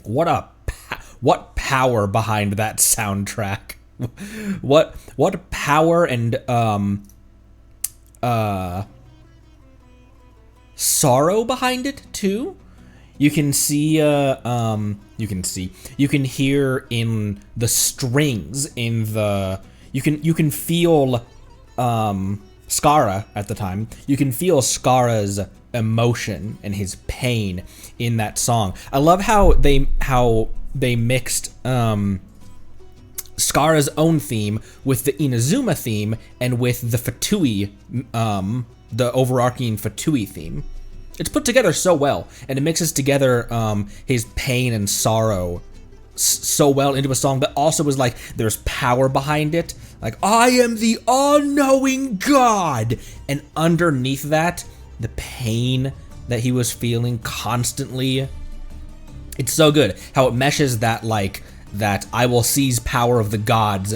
what power behind that soundtrack. What power and sorrow behind it too. You can see you can hear in the strings in the you can feel Skara at the time. You can feel Skara's emotion and his pain in that song. I love how they mixed Skara's own theme with the Inazuma theme and with the Fatui, the overarching Fatui theme. It's put together so well, and it mixes together his pain and sorrow so well into a song, but also was like there's power behind it. Like, I am the all-knowing God, and underneath that, the pain that he was feeling constantly. It's so good how it meshes that that I will seize power of the gods,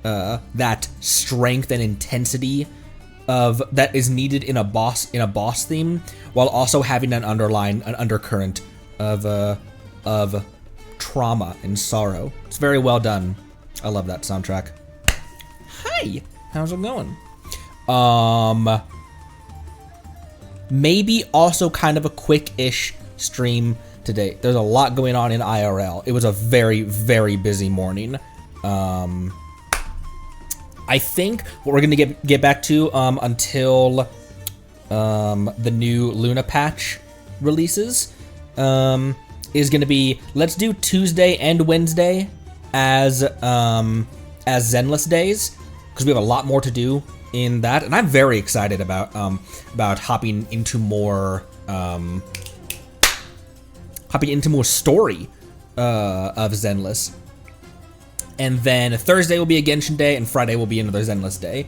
that strength and intensity of that is needed in a boss theme, while also having an undercurrent of trauma and sorrow. It's very well done. I love that soundtrack. Hi, how's it going? Maybe also kind of a quick-ish stream today. There's a lot going on in IRL. It was a very, very busy morning. I think what we're gonna get back to until the new Luna patch releases is gonna be, let's do Tuesday and Wednesday as Zenless days, because we have a lot more to do in that, and I'm very excited about hopping into more story of Zenless. And then Thursday will be a Genshin day, and Friday will be another Zenless day.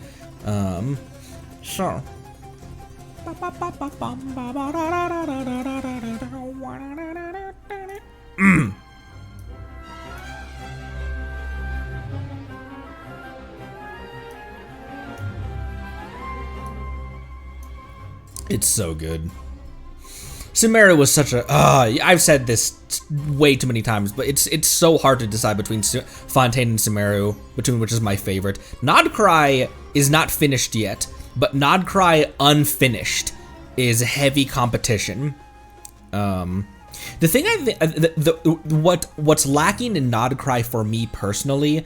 Sure. It's so good. Sumeru was such a, I've said this way too many times, but it's so hard to decide between Fontaine and Sumeru, between which is my favorite. Nodcry is not finished yet, but Nodcry Unfinished is heavy competition. The thing what's lacking in Nodcry for me personally,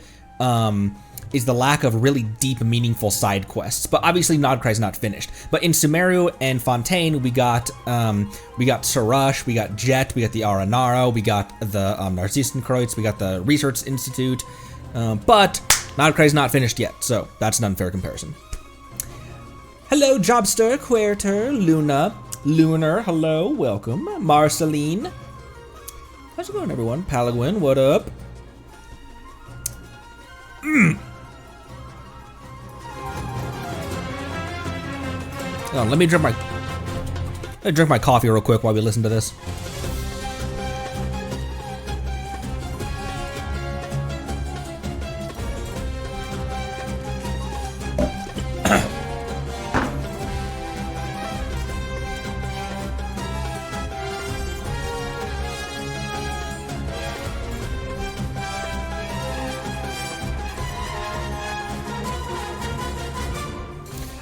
is the lack of really deep, meaningful side quests. But obviously, Nodcry's not finished. But in Sumeru and Fontaine, we got Sarush, we got Jet, we got the Aranaro, we got the Narcissenkreuz, we got the Research Institute. But Nodcry's not finished yet, so that's an unfair comparison. Hello, Jobster, Querter, Luna, Lunar, hello, welcome, Marceline. How's it going, everyone? Palaguin, what up? Let me drink my coffee real quick while we listen to this.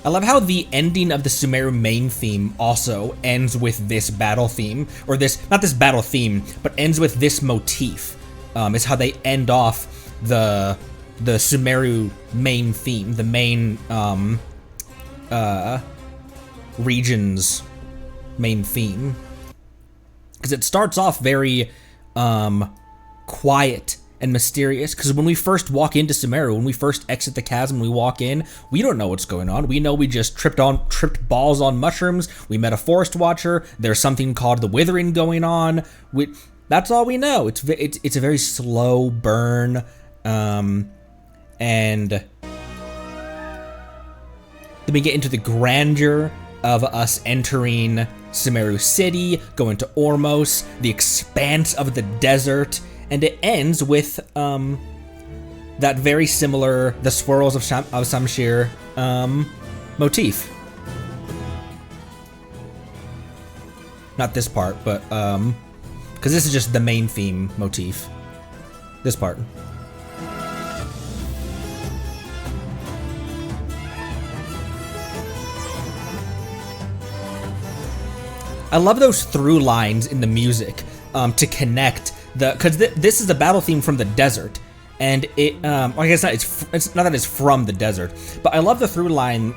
I love how the ending of the Sumeru main theme also ends with this battle theme, or not this battle theme, but ends with this motif. Is how they end off the Sumeru main theme, the main region's main theme, because it starts off very quiet and mysterious, because when we first walk into Sumeru, when we first exit the chasm, we walk in, we don't know what's going on. We know we just tripped balls on mushrooms, we met a forest watcher, there's something called the Withering going on. That's all we know. It's a very slow burn, and then we get into the grandeur of us entering Sumeru City, going to Ormos, the expanse of the desert, and it ends with that very similar The Swirls of Samshir motif. Not this part, but because this is just the main theme motif. This part. I love those through lines in the music to connect the, because this is a battle theme from the desert, and it, well, I guess it's not that it's from the desert, but I love the through line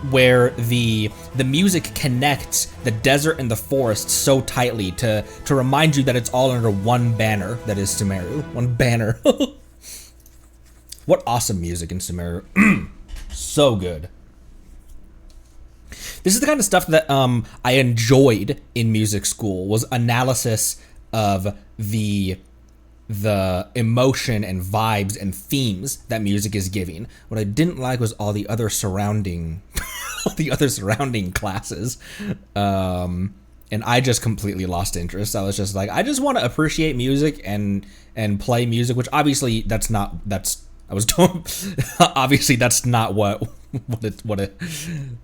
where the music connects the desert and the forest so tightly to remind you that it's all under one banner that is Sumeru. One banner. What awesome music in Sumeru. So good. This is the kind of stuff that I enjoyed in music school, was analysis of the emotion and vibes and themes that music is giving. What I didn't like was all the other surrounding classes. And I just completely lost interest. I was just like, I just want to appreciate music and play music, which obviously obviously that's not what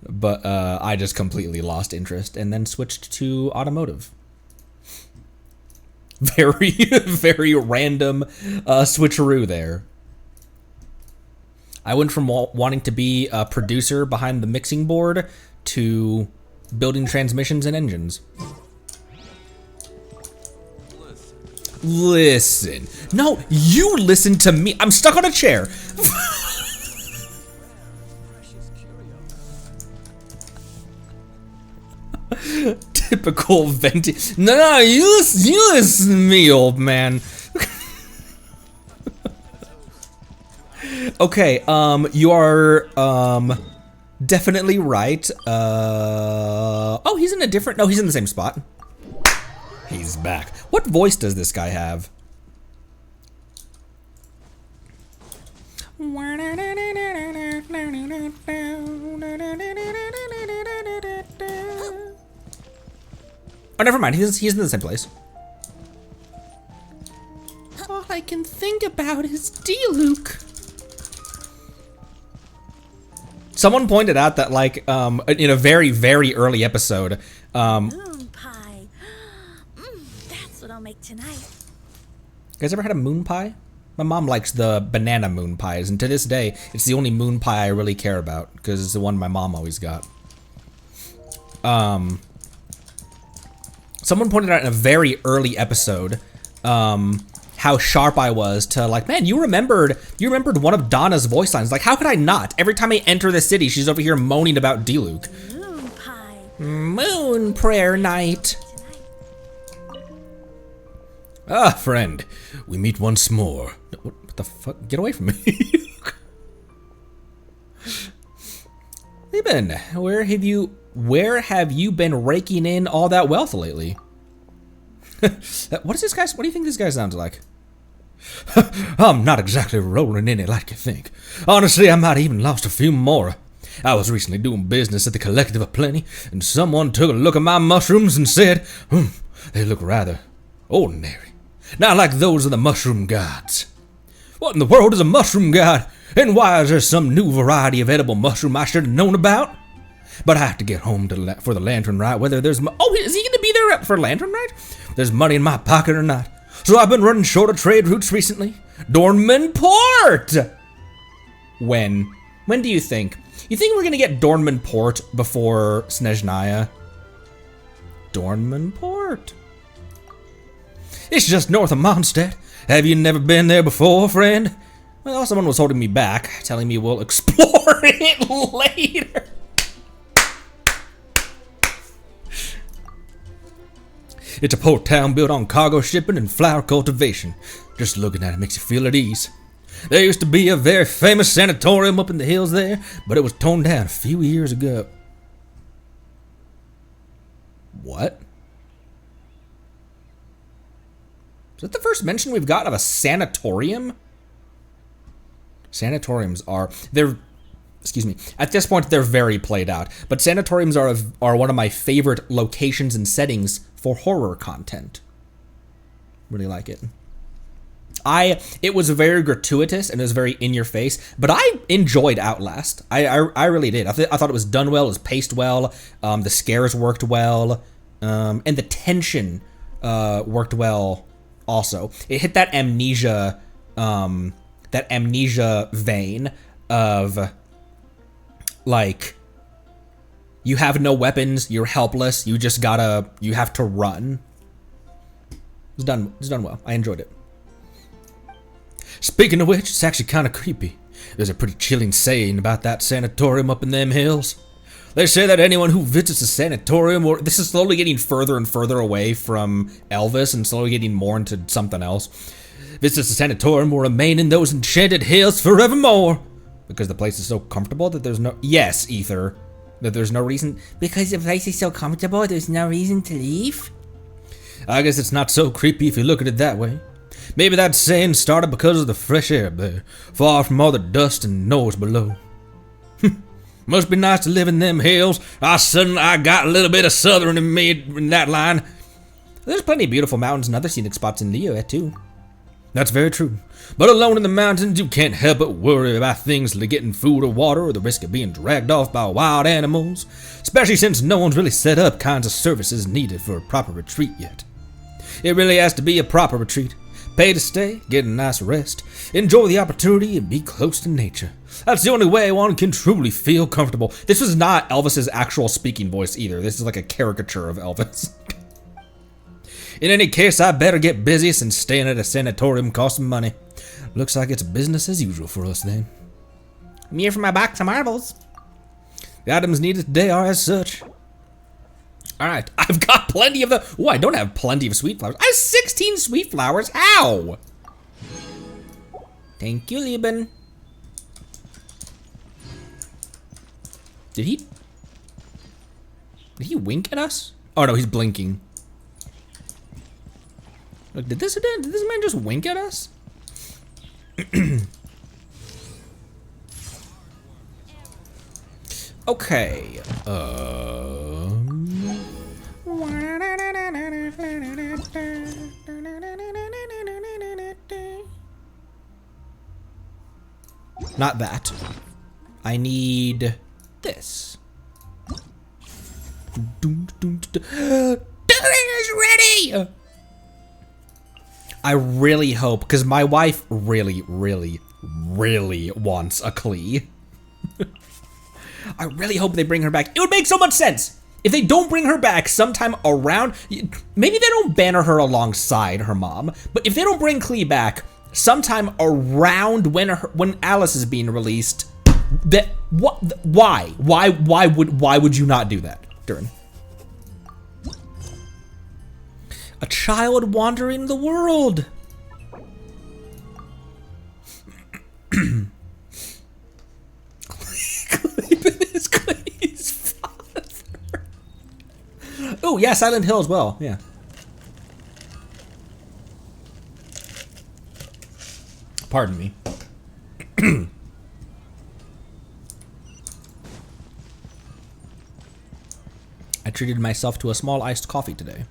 but I just completely lost interest and then switched to automotive. Very, very random switcheroo there. I went from wanting to be a producer behind the mixing board to building transmissions and engines. Listen. No, you listen to me. I'm stuck on a chair. Typical venti. No, you listen to me, old man. Okay, you are definitely right. Oh, he's in a different. No, he's in the same spot. He's back. What voice does this guy have? Oh, never mind. He's in the same place. All I can think about is D-Luke. Someone pointed out that, like, in a very, very early episode, moon pie. That's what I'll make tonight. You guys ever had a moon pie? My mom likes the banana moon pies, and to this day, it's the only moon pie I really care about, because it's the one my mom always got. Someone pointed out in a very early episode, how sharp I was to, like, man, you remembered one of Donna's voice lines. Like, how could I not? Every time I enter the city, she's over here moaning about D-Luke. Moon pie. Moon prayer night. Ah, friend, we meet once more. What the fuck? Get away from me. Eben, where have you been raking in all that wealth lately? What do you think this guy sounds like? I'm not exactly rolling in it like you think. Honestly, I might have even lost a few more. I was recently doing business at the Collective of Plenty, and someone took a look at my mushrooms and said, they look rather ordinary. Not like those of the mushroom gods. What in the world is a mushroom god? And why is there some new variety of edible mushroom I should have known about? But I have to get home for the lantern rite, whether there's oh, is he going to be there for lantern rite? There's money in my pocket or not. So I've been running short of trade routes recently. Dornman Port! When do you think? You think we're going to get Dornman Port before Snezhnaya? Dornman Port. It's just north of Mondstadt. Have you never been there before, friend? Well, someone was holding me back, telling me we'll explore it later. It's a port town built on cargo shipping and flower cultivation. Just looking at it makes you feel at ease. There used to be a very famous sanatorium up in the hills there, but it was torn down a few years ago. What? Is that the first mention we've got of a sanatorium? Sanatoriums at this point they're very played out, but sanatoriums are one of my favorite locations and settings for horror content. Really like it. It was very gratuitous and it was very in your face, but I enjoyed Outlast. I really did. I thought it was done well, it was paced well, the scares worked well, and the tension worked well also. It hit that amnesia vein of, like, you have no weapons, you're helpless, you have to run. It's done well. I enjoyed it. Speaking of which, it's actually kind of creepy. There's a pretty chilling saying about that sanatorium up in them hills. They say that anyone who visits a sanatorium, or this is slowly getting further and further away from Elvis and slowly getting more into something else, visits a sanatorium will remain in those enchanted hills forevermore. Because the place is so comfortable that there's no... Yes, Ether. That there's no reason... Because the place is so comfortable, there's no reason to leave? I guess it's not so creepy if you look at it that way. Maybe that saying started because of the fresh air up there, far from all the dust and noise below. Must be nice to live in them hills. I got a little bit of southern in me in that line. There's plenty of beautiful mountains and other scenic spots in Leo too. That's very true. But alone in the mountains, you can't help but worry about things like getting food or water or the risk of being dragged off by wild animals, especially since no one's really set up kinds of services needed for a proper retreat yet. It really has to be a proper retreat. Pay to stay, get a nice rest, enjoy the opportunity, and be close to nature. That's the only way one can truly feel comfortable. This was not Elvis's actual speaking voice either. This is like a caricature of Elvis. In any case, I better get busy since staying at a sanatorium costs money. Looks like it's business as usual for us then. I'm here for my box of marbles. The items needed today are as such. Alright, I've got plenty of the... Oh, I don't have plenty of sweet flowers. I have 16 sweet flowers. How? Thank you, Lieben. Did he wink at us? Oh no, he's blinking. Look, did this man just wink at us? Okay. Not that. I need this. Durin is ready! I really hope, because my wife really, really, really wants a Klee. I really hope they bring her back. It would make so much sense if they don't bring her back sometime around. Maybe they don't banner her alongside her mom, but if they don't bring Klee back sometime around when Alice is being released, why would you not do that, Durin? A child wandering the world. Is Klee's father. Oh yeah, Silent Hill as well. Yeah. Pardon me. I treated myself to a small iced coffee today.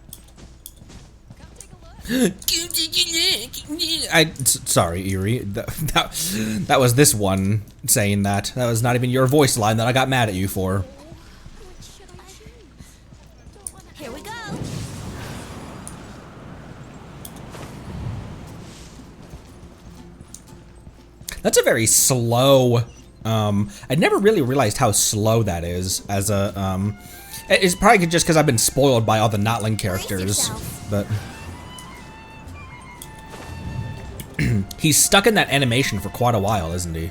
Sorry, Eerie. That was this one saying that. That was not even your voice line that I got mad at you for. Here we go. That's a very slow. I never really realized how slow that is as a. It's probably just because I've been spoiled by all the Notling characters, but. He's stuck in that animation for quite a while, isn't he?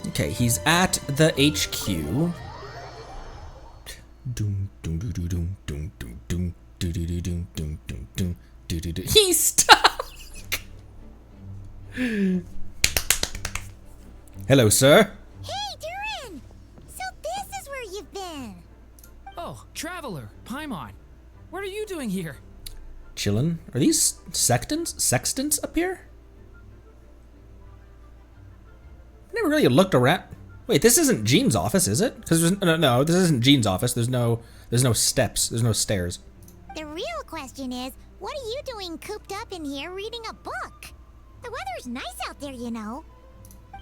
Okay, he's at the HQ. He's stuck! Hello, sir. Hey, Durin! So this is where you've been. Oh, Traveler, Paimon. What are you doing here? Chillin'. Are these sextants up here? I never really looked around. Wait, this isn't Jean's office, is it? Because no, this isn't Jean's office. There's no steps. There's no stairs. The real question is, what are you doing cooped up in here reading a book? The weather's nice out there, you know.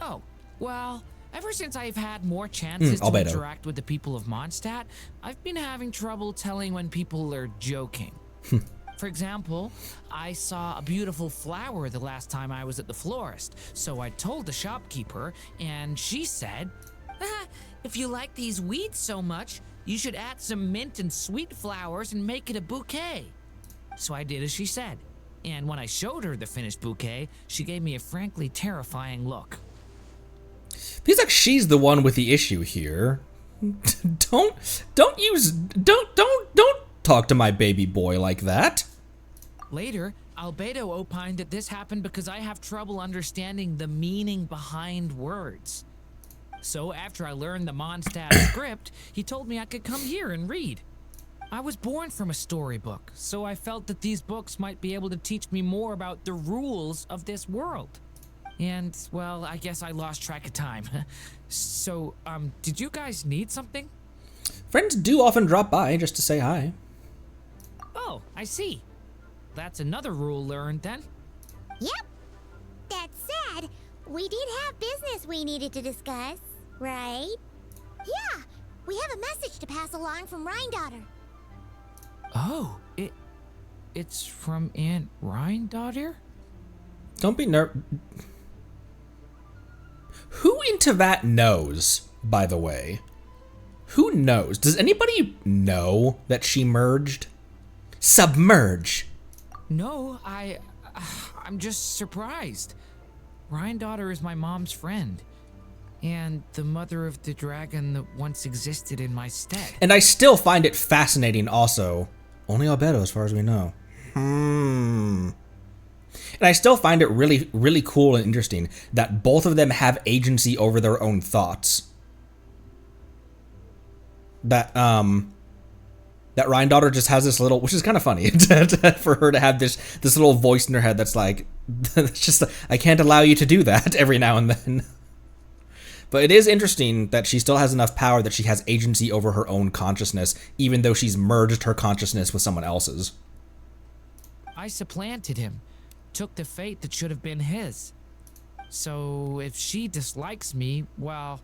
Oh, well, Ever since I've had more chances to Albedo. interact with the people of Mondstadt, I've been having trouble telling when people are joking. For example, I saw a beautiful flower the last time I was at the florist, so I told the shopkeeper, and she said, if you like these weeds so much, you should add some mint and sweet flowers and make it a bouquet. So I did as she said, and when I showed her the finished bouquet, she gave me a frankly terrifying look. Feels like she's the one with the issue here. Don't talk to my baby boy like that. Later, Albedo opined that this happened because I have trouble understanding the meaning behind words. So after I learned the Mondstadt script, he told me I could come here and read. I was born from a storybook, so I felt that these books might be able to teach me more about the rules of this world. And, well, I guess I lost track of time. So, did you guys need something? Friends do often drop by just to say hi. Oh, I see. That's another rule learned then. Yep. That said, we did have business we needed to discuss, right? Yeah, we have a message to pass along from Rhindaughter. Oh, it's from Aunt Rhindaughter? Don't be Who into that knows, by the way? Who knows? Does anybody know that she merged? Submerge. No, I'm just surprised. Rhindaughter is my mom's friend, and the mother of the dragon that once existed in my stead. And I still find it fascinating also. Only Albedo as far as we know. And I still find it really, really cool and interesting that both of them have agency over their own thoughts. That Rhindaughter just has this little, which is kind of funny, for her to have this little voice in her head that's like, that's just, I can't allow you to do that every now and then. But it is interesting that she still has enough power that she has agency over her own consciousness, even though she's merged her consciousness with someone else's. I supplanted him, took the fate that should have been his. So if she dislikes me, well,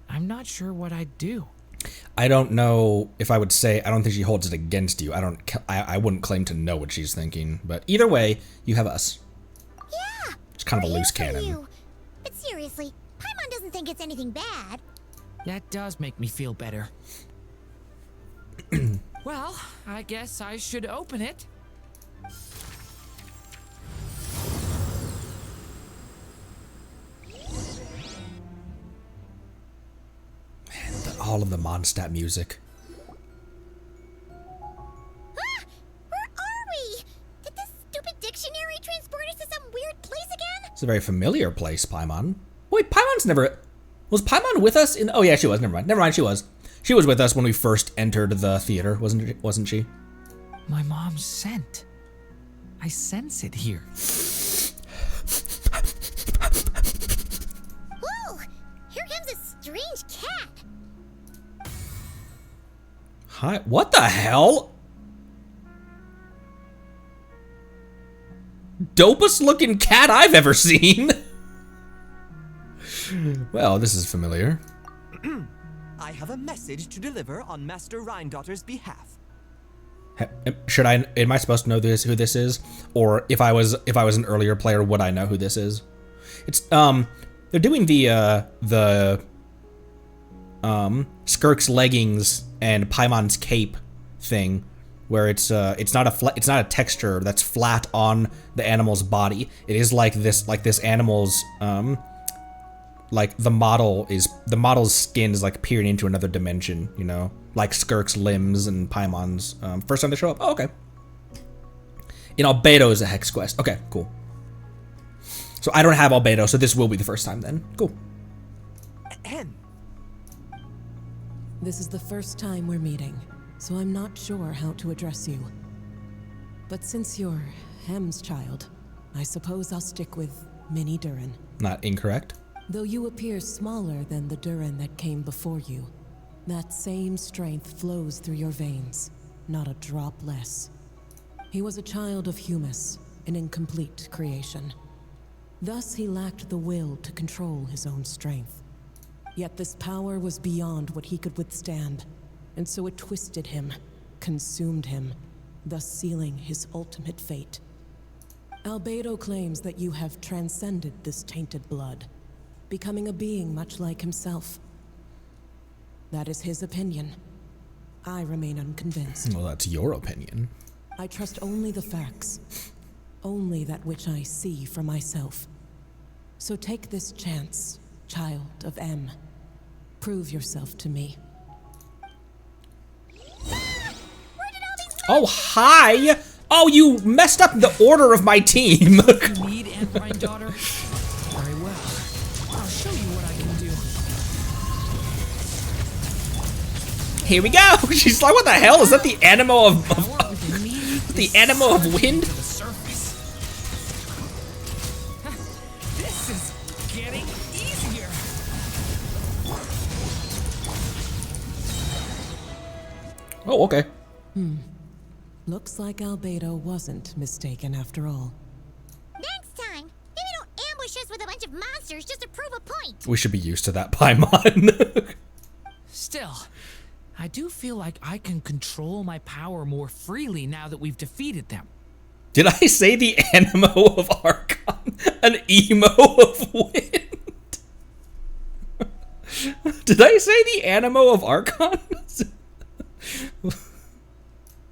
I'm not sure what I'd do. I don't know if I would say, I don't think she holds it against you. I wouldn't claim to know what she's thinking, but either way, you have us. Yeah. It's kind of a we're loose here for cannon. you. But seriously, Paimon doesn't think it's anything bad. That does make me feel better. Well, I guess I should open it. All of the Mondstadt music. Ah! Where are we? Did this stupid dictionary transport us to some weird place again? It's a very familiar place, Paimon. Wait, Paimon's never... Was Paimon with us in... Oh yeah, she was. Never mind. Never mind, she was. She was with us when we first entered the theater, wasn't she? My mom's scent. I sense it here. Whoa! Here comes a strange cat. Hi, what the hell? Dopest looking cat I've ever seen. Well, this is familiar. I have a message to deliver on Master Rhindaughter's behalf. Am I supposed to know who this is? Or if I was an earlier player, would I know who this is? It's they're doing the Skirk's leggings and Paimon's cape thing, where it's not a texture that's flat on the animal's body. It is like this animal's like the model's skin is like peering into another dimension, you know, like Skirk's limbs and Paimon's first time they show up. Oh, okay. In Albedo is a hex quest. Okay, cool. So I don't have Albedo, so this will be the first time then. Cool. This is the first time we're meeting, so I'm not sure how to address you. But since you're Hem's child, I suppose I'll stick with Mini Durin. Not incorrect. Though you appear smaller than the Durin that came before you, that same strength flows through your veins, not a drop less. He was a child of Humus, an incomplete creation. Thus he lacked the will to control his own strength. Yet this power was beyond what he could withstand, and so it twisted him, consumed him, thus sealing his ultimate fate. Albedo claims that you have transcended this tainted blood, becoming a being much like himself. That is his opinion. I remain unconvinced. Well, that's your opinion. I trust only the facts, only that which I see for myself. So take this chance, child of M. Prove yourself to me. Oh, hi! Oh, you messed up the order of my team. Need Aunt Granddaughter? Very well. I'll show you what I can do. Here we go. She's like, what the hell? Is that the Anemo of the Anemo of wind? To the surface. This is getting easier. Oh, okay. Looks like Albedo wasn't mistaken after all. Next time, maybe don't ambush us with a bunch of monsters just to prove a point. We should be used to that, Paimon. Still, I do feel like I can control my power more freely now that we've defeated them. Did I say the Anemo of Archon? An emo of wind? Did I say the Anemo of Archon?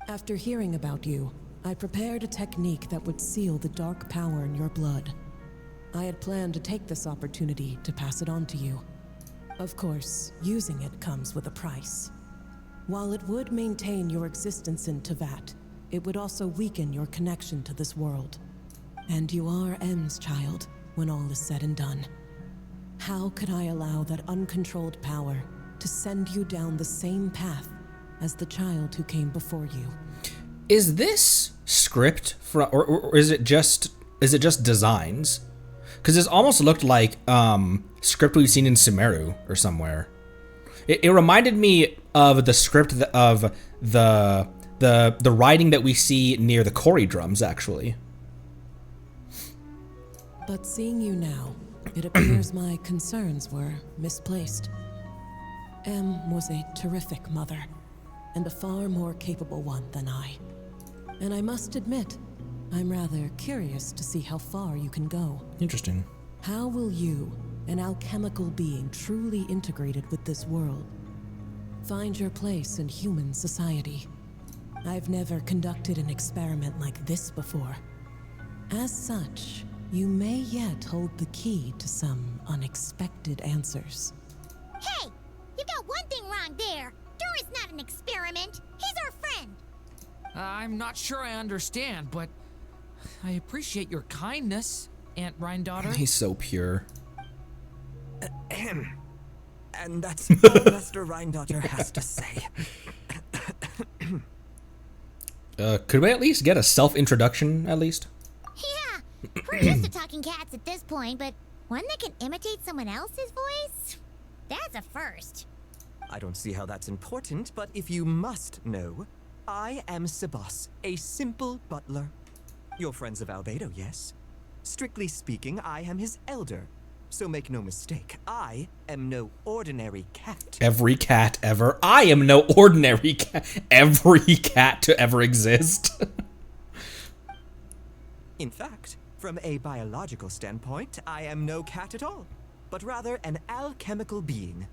After hearing about you, I prepared a technique that would seal the dark power in your blood. I had planned to take this opportunity to pass it on to you. Of course, using it comes with a price. While it would maintain your existence in Tevat, it would also weaken your connection to this world. And you are M's child, when all is said and done. How could I allow that uncontrolled power to send you down the same path as the child who came before you? Is this script or is it just designs? Because this almost looked like script we've seen in Sumeru or somewhere. It reminded me of the script of the writing that we see near the Kori drums, actually. But seeing you now, it appears my concerns were misplaced. M was a terrific mother, and a far more capable one than I. And I must admit, I'm rather curious to see how far you can go. Interesting. How will you, an alchemical being truly integrated with this world, find your place in human society? I've never conducted an experiment like this before. As such, you may yet hold the key to some unexpected answers. Hey, you got one thing wrong there. Durin's not an experiment. He's our friend. I'm not sure I understand, but I appreciate your kindness, Aunt Granddaughter. He's so pure. And that's all Master Rhindaughter has to say. Could we at least get a self-introduction, at least? Yeah, we're used to talking cats at this point, but one that can imitate someone else's voice? That's a first. I don't see how that's important, but if you must know, I am Sebas, a simple butler. You're friends of Albedo, yes? Strictly speaking, I am his elder. So make no mistake, I am no ordinary cat. Every cat ever. I am no ordinary cat. Every cat to ever exist. In fact, from a biological standpoint, I am no cat at all, but rather an alchemical being.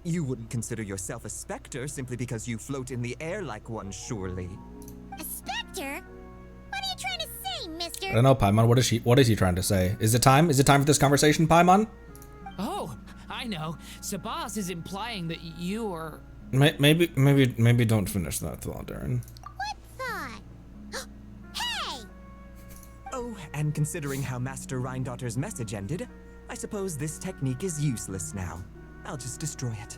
You wouldn't consider yourself a specter simply because you float in the air like one, surely. A specter? What are you trying to say, mister? I don't know, Paimon. What is he trying to say? Is it time? Is it time for this conversation, Paimon? Oh, I know. Sabaz is implying that you are... Maybe don't finish that thought, Durin. What thought? Hey! Oh, and considering how Master Rhindaughter's message ended, I suppose this technique is useless now. I'll just destroy it.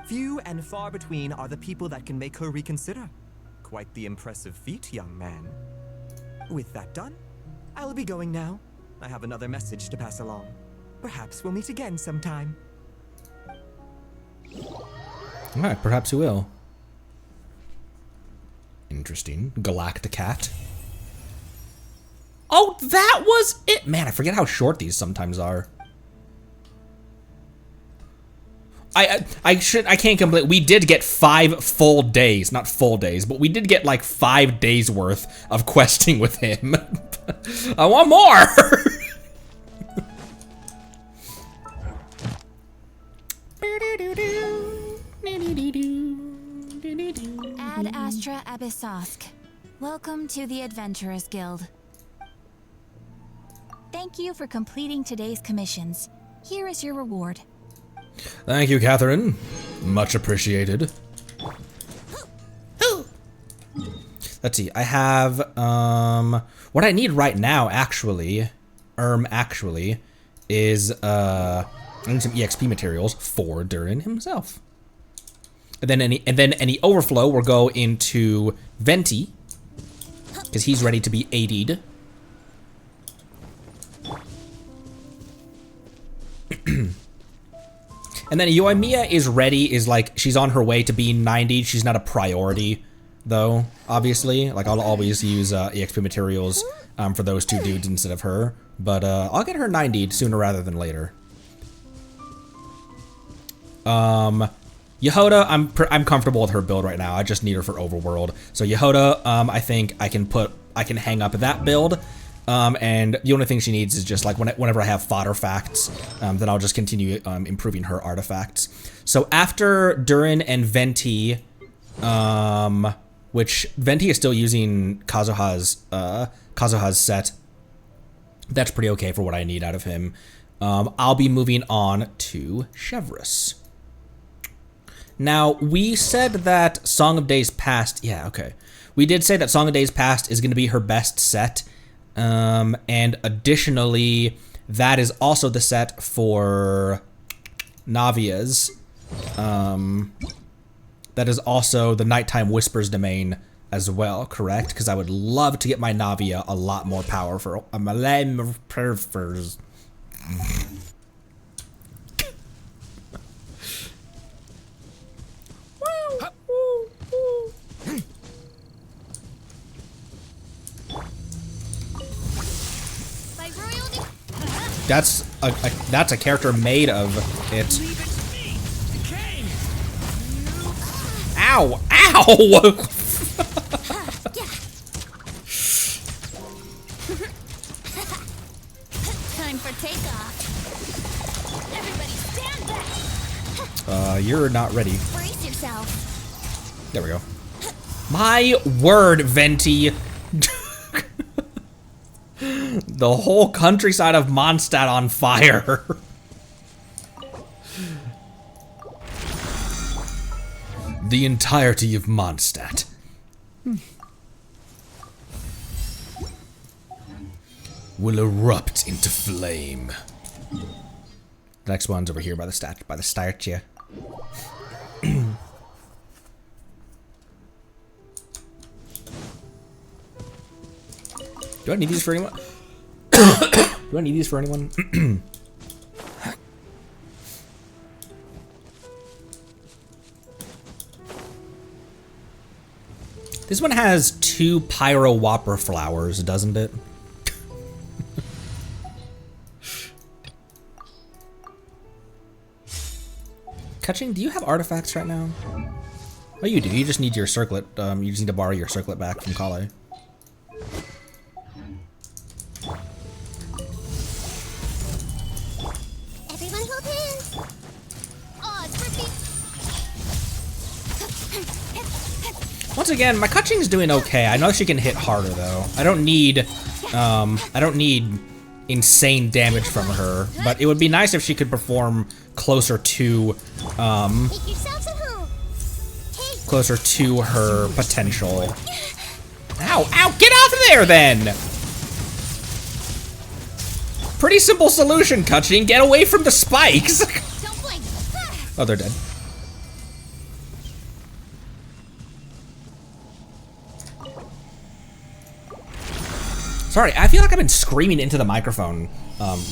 Few and far between are the people that can make her reconsider. Quite the impressive feat, young man. With that done, I'll be going now. I have another message to pass along. Perhaps we'll meet again sometime. Alright, perhaps we will. Interesting. Galacticat. Oh, that was it! Man, I forget how short these sometimes are. I can't complain. We did get 5 full days, not full days, but we did get like 5 days worth of questing with him. I want more. Ad Astra Abyssosk. Welcome to the Adventurers Guild. Thank you for completing today's commissions. Here is your reward. Thank you, Catherine. Much appreciated. Let's see. I have what I need right now actually is I need some EXP materials for Durin himself. And then any overflow will go into Venti, because he's ready to be AD'd. And then Yoimiya is ready, she's on her way to being 90. She's not a priority, though, obviously. Like, I'll always use EXP materials for those 2 dudes instead of her. But I'll get her 90'd sooner rather than later. Yehoda, I'm comfortable with her build right now. I just need her for Overworld. So Yehoda, I think I can hang up that build. And the only thing she needs is just like whenever I have fodder facts, then I'll just continue improving her artifacts. So after Durin and Venti, which Venti is still using Kazuha's set, that's pretty okay for what I need out of him. I'll be moving on to Chevreuse. Now, we said that Song of Days Past, yeah, okay. We did say that Song of Days Past is going to be her best set. And additionally, that is also the set for Navia's. That is also the Nighttime Whispers domain as well, correct? Because I would love to get my Navia a lot more powerful. That's a character made of it. Ow! Ow! Time for takeoff. Everybody stand back. You're not ready. Brace yourself. There we go. My word, Venti. The whole countryside of Mondstadt on fire. The entirety of Mondstadt. Will erupt into flame. The next one's over here by the statue. Do I need these for anyone? Do I need these for anyone? This one has 2 Pyro Whopper flowers, doesn't it? Kaching, do you have artifacts right now? Oh, you do. You just need your circlet. You just need to borrow your circlet back from Kale. Everyone hold hands. Oh, it's Once again, my Kaching's doing okay. I know she can hit harder though. I don't need insane damage from her, but it would be nice if she could perform closer to Make yourselves at home. closer to her potential. Ow, ow, get out of there then! Pretty simple solution, Kaching. Get away from the spikes. Don't blink. Oh, they're dead. Sorry, I feel like I've been screaming into the microphone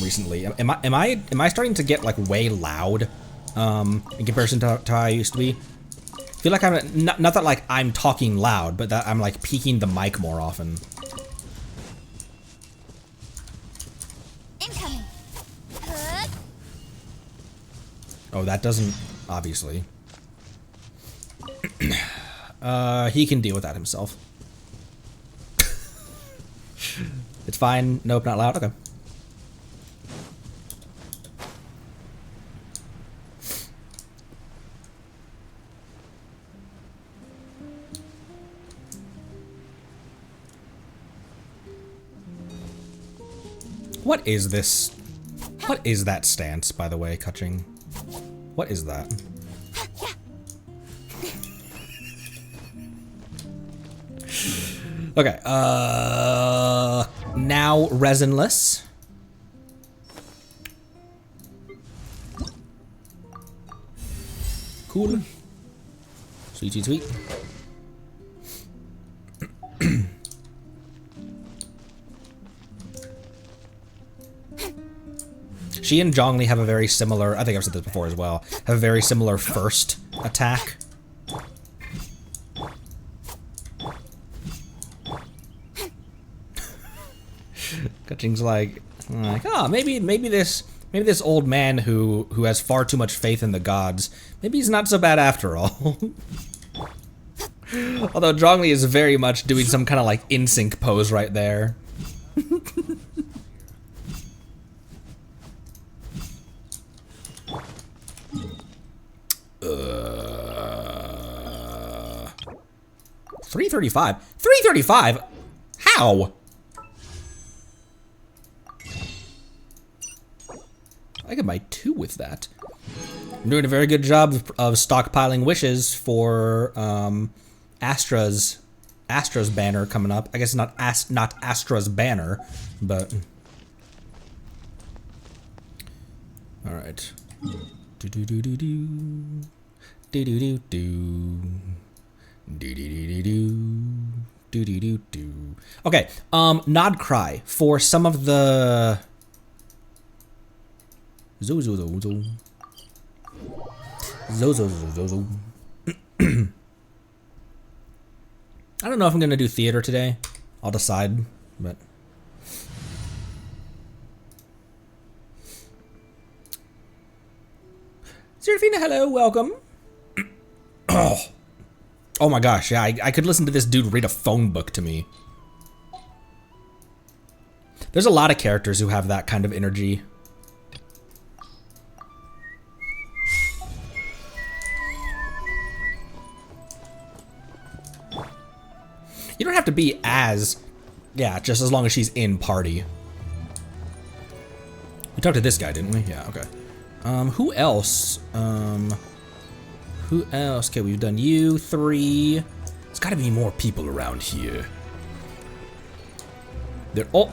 recently. Am I starting to get like way loud in comparison to how I used to be? I feel like I'm not that like I'm talking loud, but that I'm like peaking the mic more often. Incoming. Oh, that doesn't. obviously. He can deal with that himself. It's fine. Nope, not loud. Okay. What is this? What is that stance, by the way, Kutching? What is that? Okay, now resinless. Cool. Sweet, sweet, sweet. She and Zhongli have a very similar, I think I've said this before as well, have a very similar first attack. Kutching's like, oh, maybe this old man who has far too much faith in the gods, maybe he's not so bad after all. Although Zhongli is very much doing some kind of like in-sync pose right there. 335? 335? How? I could buy 2 with that. I'm doing a very good job of stockpiling wishes for Astra's banner coming up. I guess not Astra's banner, but all right. Do do do do do do do do do do do do do do do. Okay, Nod Cry for some of the zo zo zo zo zo zo zo zo. I don't know if I'm gonna do theater today. I'll decide, but Serafina, hello, welcome. Oh my gosh, yeah, I could listen to this dude read a phone book to me. There's a lot of characters who have that kind of energy. You don't have to be as, yeah, just as long as she's in party. We talked to this guy, didn't we? Yeah, okay. Who else? Who else? Okay, we've done you, 3. There's gotta be more people around here. They're all...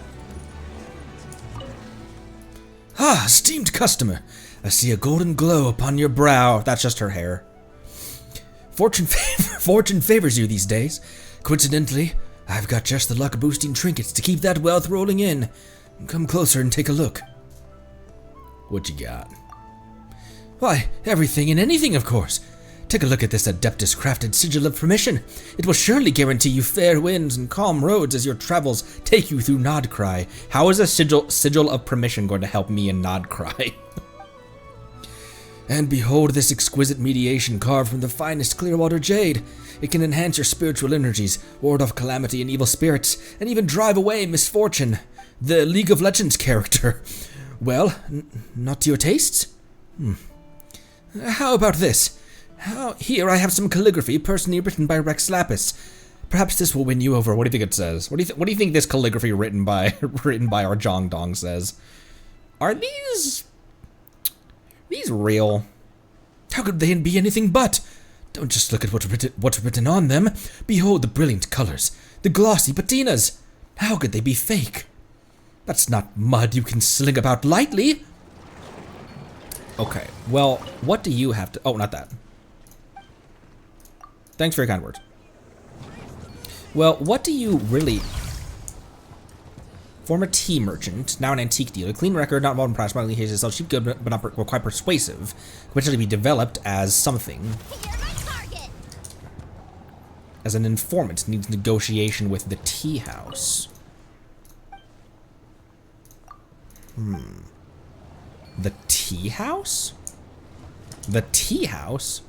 Ah, esteemed customer. I see a golden glow upon your brow. That's just her hair. Fortune favors you these days. Coincidentally, I've got just the luck-boosting trinkets to keep that wealth rolling in. Come closer and take a look. What you got? Why, everything and anything, of course. Take a look at this Adeptus-crafted sigil of permission. It will surely guarantee you fair winds and calm roads as your travels take you through Nodcry. How is a sigil of permission going to help me in Nodcry? And behold this exquisite mediation carved from the finest Clearwater jade. It can enhance your spiritual energies, ward off calamity and evil spirits, and even drive away misfortune. The League of Legends character. Well, not to your tastes? How about this? Here I have some calligraphy personally written by Rex Lapis. Perhaps this will win you over. What do you think it says? What do you think this calligraphy written by our Jong Dong says? Are these real? How could they be anything but? Don't just look at what's written on them. Behold the brilliant colors, the glossy patinas. How could they be fake? That's not mud you can sling about lightly. Okay, well, what do you have to... Oh, not that. Thanks for your kind words. Well, what do you really... Former tea merchant, now an antique dealer, clean record, not involved in price, smuggling, he sells cheap good, but not quite persuasive. Could potentially be developed as something. You're my target. As an informant, needs negotiation with the tea house. The tea house? The tea house?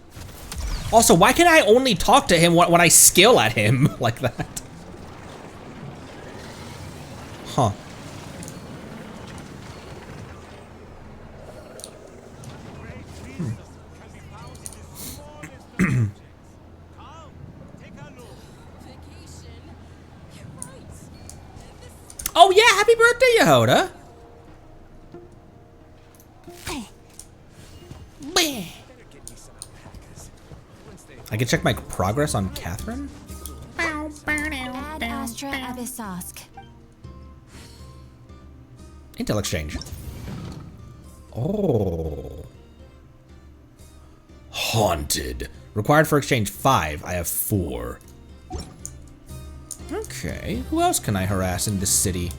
Also, why can I only talk to him when I skill at him like that? Huh. Oh yeah, happy birthday, Yehoda! I can check my progress on Catherine? Ad Astra Abyssosk. Intel exchange. Oh. Haunted. Required for exchange 5. I have 4. Okay, who else can I harass in this city?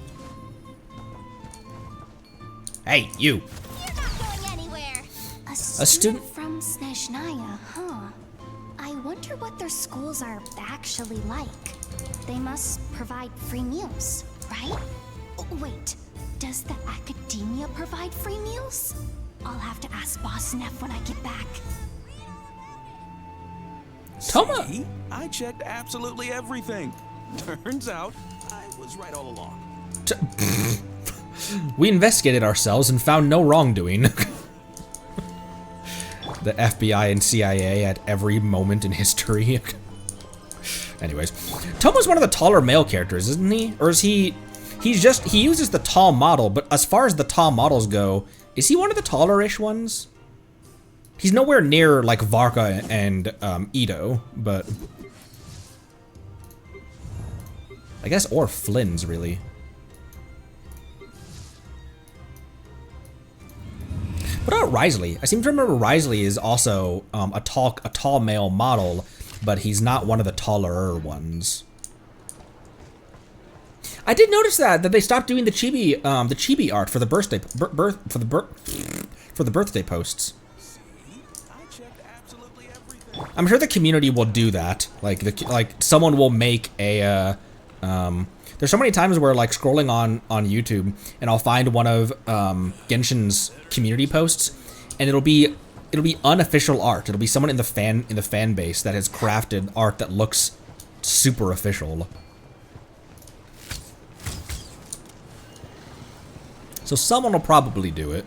Hey, you! You're not going anywhere. A student from Snezhnaya, huh? I wonder what their schools are actually like. They must provide free meals, right? Oh, wait, does the academia provide free meals? I'll have to ask Boss Neff when I get back. Toma! See? I checked absolutely everything. Turns out, I was right all along. We investigated ourselves and found no wrongdoing. The FBI and CIA at every moment in history. Anyways, Tomo's one of the taller male characters, isn't he? Or is he... he uses the tall model, but as far as the tall models go, is he one of the taller-ish ones? He's nowhere near, like, Varka and Ito, but... I guess, or Flynn's, really. What about Risley? I seem to remember Risley is also a tall male model, but he's not one of the taller ones. I did notice that they stopped doing the chibi art for the birthday birthday posts. I'm sure the community will do that. Like someone will make a there's so many times where like scrolling on YouTube and I'll find one of Genshin's community posts and it'll be unofficial art. It'll be someone in the fan base that has crafted art that looks super official. So someone will probably do it.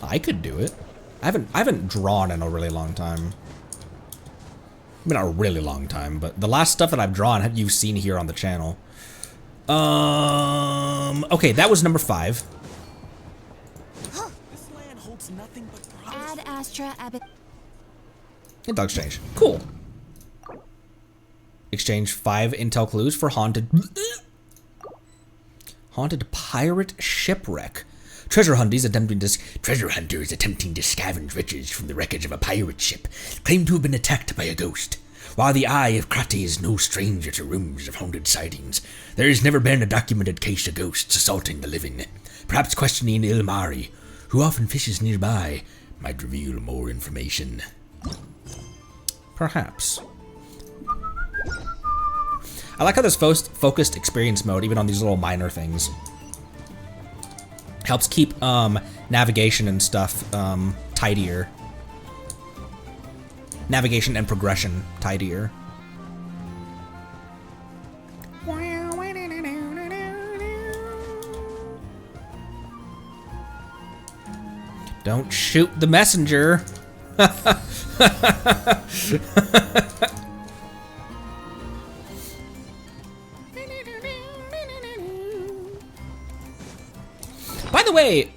I could do it. I haven't drawn in a really long time. I mean, not a really long time, but the last stuff that I've drawn, you've seen here on the channel. Okay, that was number 5. This land holds nothing but promise. Ad Astra Intel exchange. Cool. Exchange 5 intel clues for haunted pirate shipwreck. Treasure hunters attempting to scavenge riches from the wreckage of a pirate ship claim to have been attacked by a ghost. While the Eye of Krati is no stranger to rumors of haunted sightings, there has never been a documented case of ghosts assaulting the living. Perhaps questioning Ilmari, who often fishes nearby, might reveal more information. Perhaps. I like how there's focused experience mode even on these little minor things. Helps keep navigation and stuff tidier. Navigation and progression tidier. Don't shoot the messenger. By the way,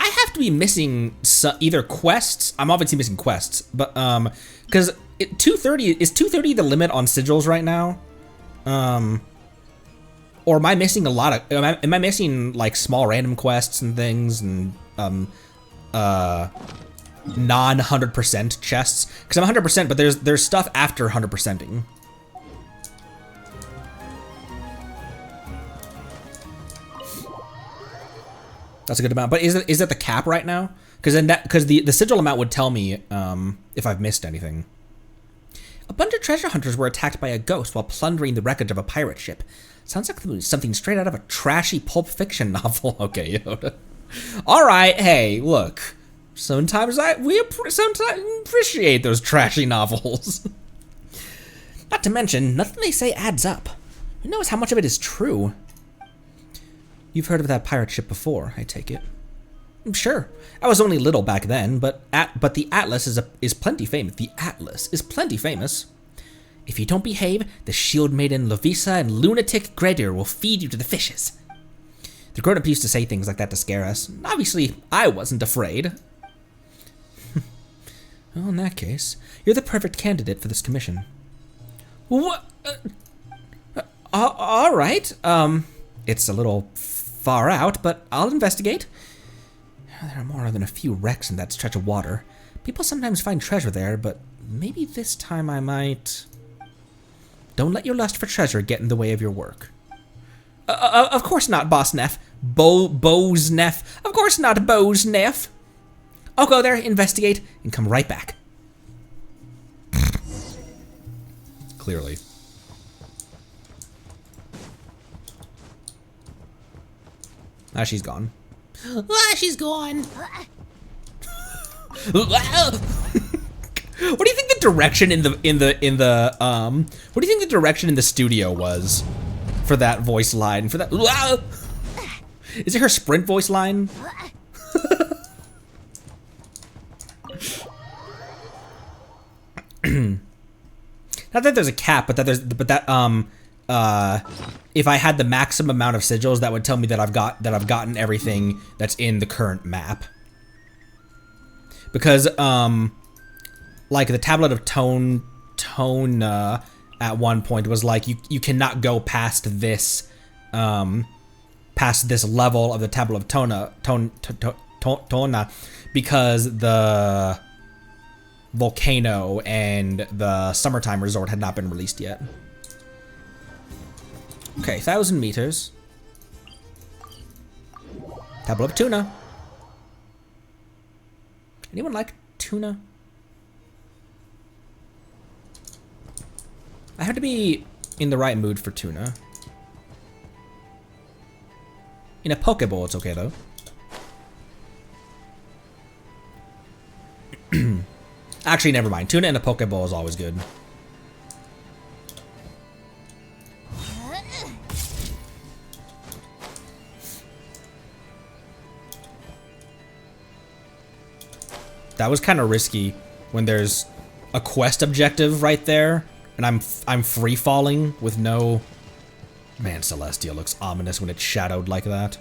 I have to be missing either quests. I'm obviously missing quests, but because 230 is 230 the limit on sigils right now, or am I missing a lot of? Am I missing like small random quests and things and non 100% chests? Because I'm 100%, but there's stuff after 100%ing. That's a good amount, but is it the cap right now? Because the sigil amount would tell me if I've missed anything. A bunch of treasure hunters were attacked by a ghost while plundering the wreckage of a pirate ship. Sounds like something straight out of a trashy Pulp Fiction novel. Okay, Yoda. All right, hey, look, Sometimes sometimes appreciate those trashy novels. Not to mention, nothing they say adds up. Who knows how much of it is true? You've heard of that pirate ship before, I take it. Sure, I was only little back then, but the Atlas is plenty famous. The Atlas is plenty famous. If you don't behave, the shield maiden Lovisa and lunatic Gredir will feed you to the fishes. The grown-up used to say things like that to scare us. Obviously, I wasn't afraid. Well, in that case, you're the perfect candidate for this commission. What? All right. It's a little far out, but I'll investigate. There are more than a few wrecks in that stretch of water. People sometimes find treasure there, but maybe this time I might... Don't let your lust for treasure get in the way of your work. Of course not, Boss Neff. Bo's Neff. Of course not, Bo's Neff. I'll go there, investigate, and come right back. Clearly. Ah, she's gone. Ah, she's gone. What do you think the direction in the what do you think the direction in the studio was for that voice line? For that, is it her sprint voice line? Not that there's a cap, but if I had the maximum amount of sigils, that would tell me that I've gotten everything that's in the current map. Because like the tablet of tone at one point was like you cannot go past this level of the tablet of tona because the volcano and the summertime resort had not been released yet. Okay, 1,000 meters. Tablet of tuna. Anyone like tuna? I have to be in the right mood for tuna. In a Pokeball, it's okay though. Actually, never mind. Tuna in a Pokeball is always good. That was kind of risky when there's a quest objective right there, and I'm free falling with no. Man, Celestia looks ominous when it's shadowed like that.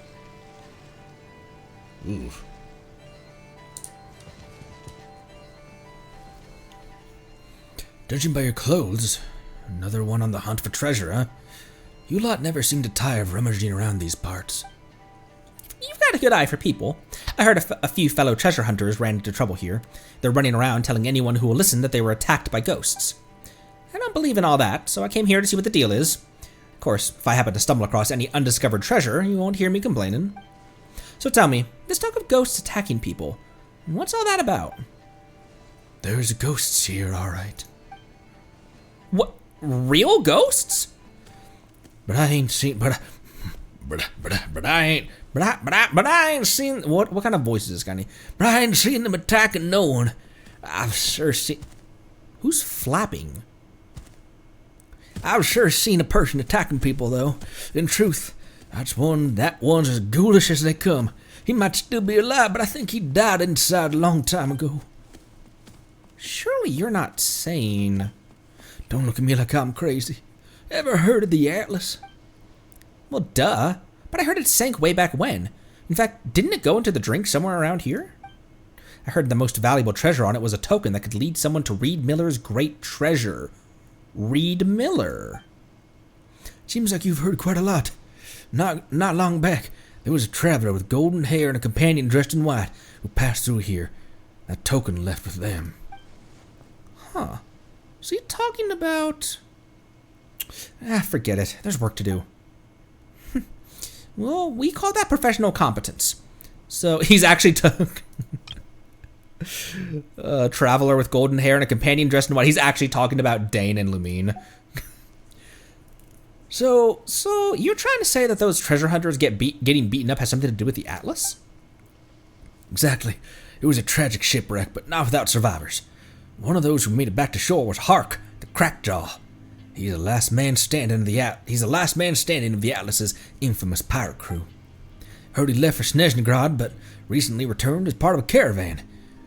Ooh. Judging by your clothes, another one on the hunt for treasure, huh? You lot never seem to tire of rummaging around these parts. You've got a good eye for people. I heard a few fellow treasure hunters ran into trouble here. They're running around telling anyone who will listen that they were attacked by ghosts. I don't believe in all that, so I came here to see what the deal is. Of course, if I happen to stumble across any undiscovered treasure, you won't hear me complaining. So tell me, this talk of ghosts attacking people, what's all that about? There's ghosts here, all right. What? Real ghosts? But I ain't seen. But I ain't seen. What kind of voice is this guy? But I ain't seen them attacking no one. I've sure seen. Who's flapping? I've sure seen a person attacking people though. In truth, that one's as ghoulish as they come. He might still be alive, but I think he died inside a long time ago. Surely you're not sane. Don't look at me like I'm crazy. Ever heard of the Atlas? Well, duh. But I heard it sank way back when. In fact, didn't it go into the drink somewhere around here? I heard the most valuable treasure on it was a token that could lead someone to Reed Miller's great treasure. Reed Miller. Seems like you've heard quite a lot. Not long back, there was a traveler with golden hair and a companion dressed in white who passed through here. That token left with them. Huh. So you're talking about... forget it. There's work to do. Well, we call that professional competence. So he's actually took a traveler with golden hair and a companion dressed in white. He's actually talking about Dane and Lumine. So you're trying to say that those treasure hunters getting beaten up has something to do with the Atlas? Exactly. It was a tragic shipwreck, but not without survivors. One of those who made it back to shore was Hark, the Crackjaw. He's the last man standing of the Atlas's infamous pirate crew. Heard he left for Snezhnegrad, but recently returned as part of a caravan.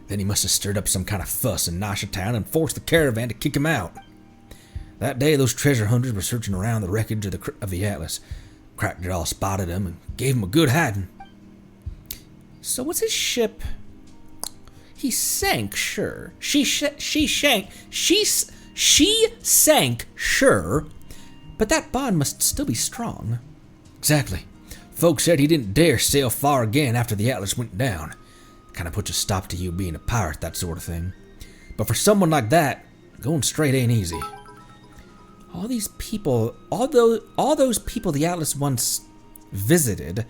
Then he must have stirred up some kind of fuss in Nasha Town and forced the caravan to kick him out. That day, those treasure hunters were searching around the wreckage of the Atlas. Crackjaw spotted him and gave him a good hiding. So what's his ship? He sank, sure. She sank, sure. But that bond must still be strong. Exactly. Folks said he didn't dare sail far again after the Atlas went down. Kinda puts a stop to you being a pirate, that sort of thing. But for someone like that, going straight ain't easy. All these people, all those people the Atlas once visited,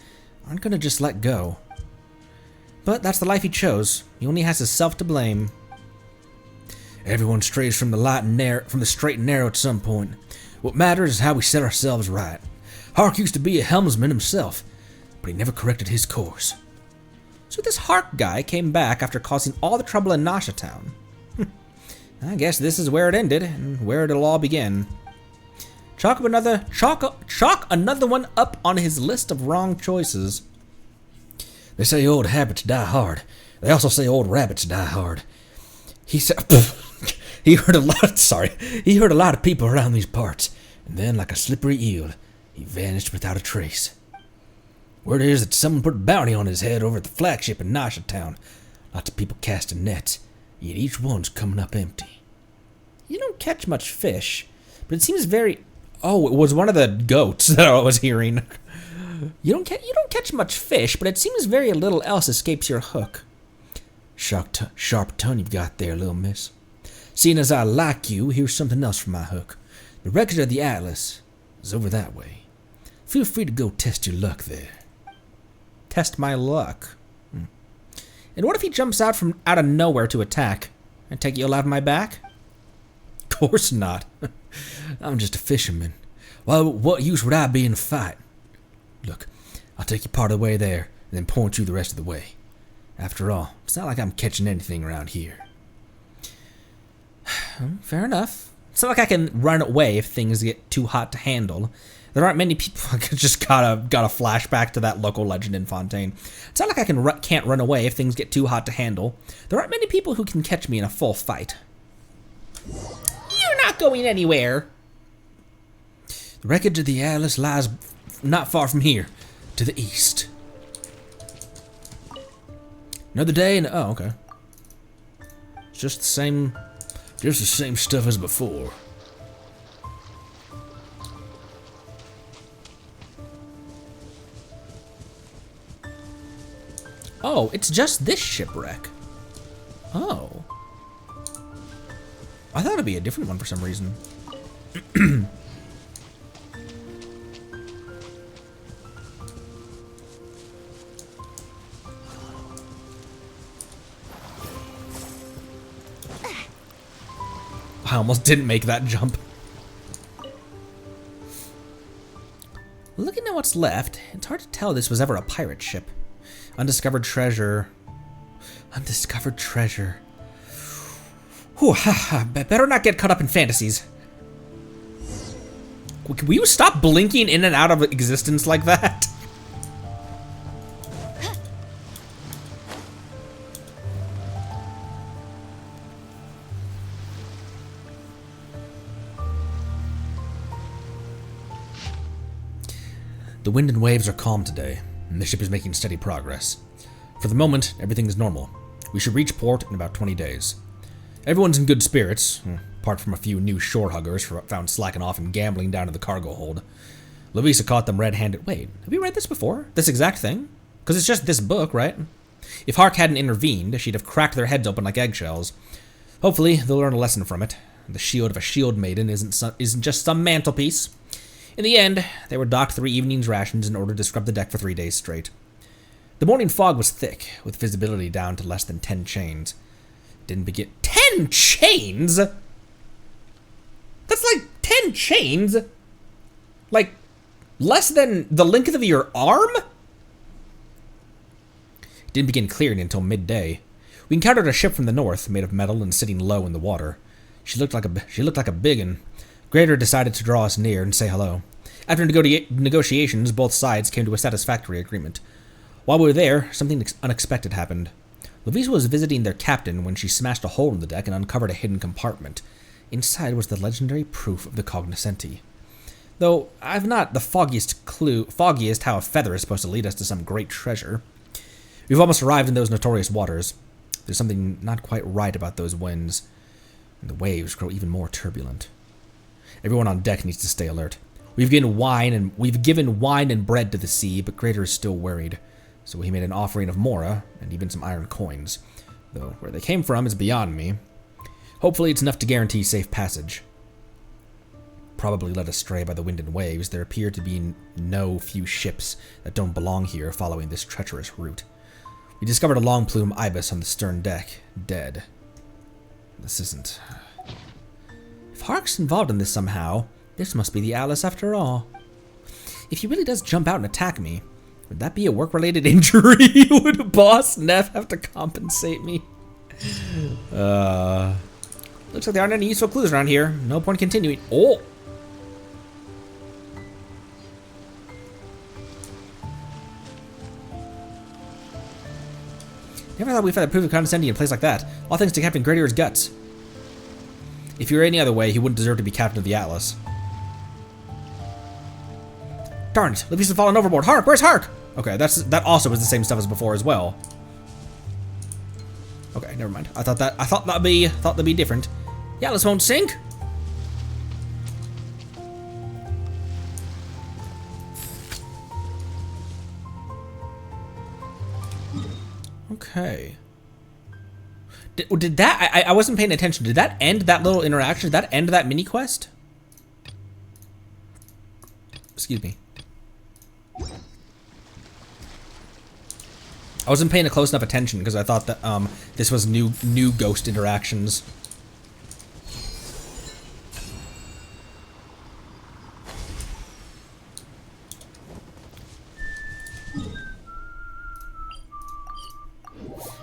aren't gonna just let go. But that's the life he chose. He only has himself to blame. Everyone strays from the straight and narrow at some point. What matters is how we set ourselves right. Hark used to be a helmsman himself, but he never corrected his course. So this Hark guy came back after causing all the trouble in Nasha Town. I guess this is where it ended, and where it'll all begin. Chalk another one up on his list of wrong choices. They say old habits die hard. They also say old rabbits die hard. He said he heard a lot of people around these parts, and then, like a slippery eel, he vanished without a trace. Word is that someone put a bounty on his head over at the flagship in Nasha Town. Lots of people casting nets, yet each one's coming up empty. You don't catch much fish, but it seems very... Oh, it was one of the goats that I was hearing. You don't catch much fish, but it seems very little else escapes your hook. Sharp tongue you've got there, little miss. Seeing as I like you, here's something else from my hook. The wreckage of the Atlas is over that way. Feel free to go test your luck there. Test my luck. And what if he jumps out of nowhere to attack? I take you'll have my back? Of course not. I'm just a fisherman. Well, what use would I be in a fight? Look, I'll take you part of the way there, and then point you the rest of the way. After all, it's not like I'm catching anything around here. Fair enough. It's not like I can run away if things get too hot to handle. There aren't many people. I just got a flashback to that local legend in Fontaine. It's not like I can't run away if things get too hot to handle. There aren't many people who can catch me in a full fight. You're not going anywhere. The wreckage of the Atlas lies not far from here, to the east. Another day and oh, okay. It's just the same stuff as before. Oh, it's just this shipwreck. Oh. I thought it'd be a different one for some reason. I almost didn't make that jump. Looking at what's left, it's hard to tell this was ever a pirate ship. Undiscovered treasure. Undiscovered treasure. Whew, better not get caught up in fantasies. Will you stop blinking in and out of existence like that? The wind and waves are calm today, and the ship is making steady progress. For the moment, everything is normal. We should reach port in about 20 days. Everyone's in good spirits, apart from a few new shore huggers found slacking off and gambling down to the cargo hold. Lavisa caught them red-handed. Wait, have you read this before? This exact thing? Because it's just this book, right? If Hark hadn't intervened, she'd have cracked their heads open like eggshells. Hopefully, they'll learn a lesson from it. The shield of a shield maiden isn't just some mantelpiece. In the end, they were docked 3 evenings' rations in order to scrub the deck for 3 days straight. The morning fog was thick, with visibility down to less than 10 chains. Didn't begin. 10 chains?! That's like 10 chains? Like, less than the length of your arm? It didn't begin clearing until midday. We encountered a ship from the north, made of metal and sitting low in the water. She looked like a big un. Greater decided to draw us near and say hello. After negotiations, both sides came to a satisfactory agreement. While we were there, something unexpected happened. Louise was visiting their captain when she smashed a hole in the deck and uncovered a hidden compartment. Inside was the legendary proof of the cognoscenti. Though I've not the foggiest how a feather is supposed to lead us to some great treasure. We've almost arrived in those notorious waters. There's something not quite right about those winds, and the waves grow even more turbulent. Everyone on deck needs to stay alert. We've given wine and bread to the sea, but Greater is still worried. So he made an offering of Mora and even some iron coins. Though where they came from is beyond me. Hopefully it's enough to guarantee safe passage. Probably led astray by the wind and waves, there appear to be no few ships that don't belong here following this treacherous route. We discovered a long plume ibis on the stern deck, dead. This isn't... If Hark's involved in this somehow, this must be the Alice after all. If he really does jump out and attack me, would that be a work-related injury? Would Boss Neff have to compensate me? Looks like there aren't any useful clues around here. No point continuing. Oh! Never thought we'd find a proof of condescending in a place like that. All thanks to Captain Gradier's guts. If he were any other way, he wouldn't deserve to be captain of the Atlas. Darn it, Livy's fallen overboard. Hark, where's Hark? Okay, that also was the same stuff as before as well. Okay, never mind. I thought that'd be different. The Atlas won't sink. Okay. Did that... I wasn't paying attention. Did that end that little interaction? Did that end that mini quest? Excuse me. I wasn't paying a close enough attention because I thought that this was new ghost interactions.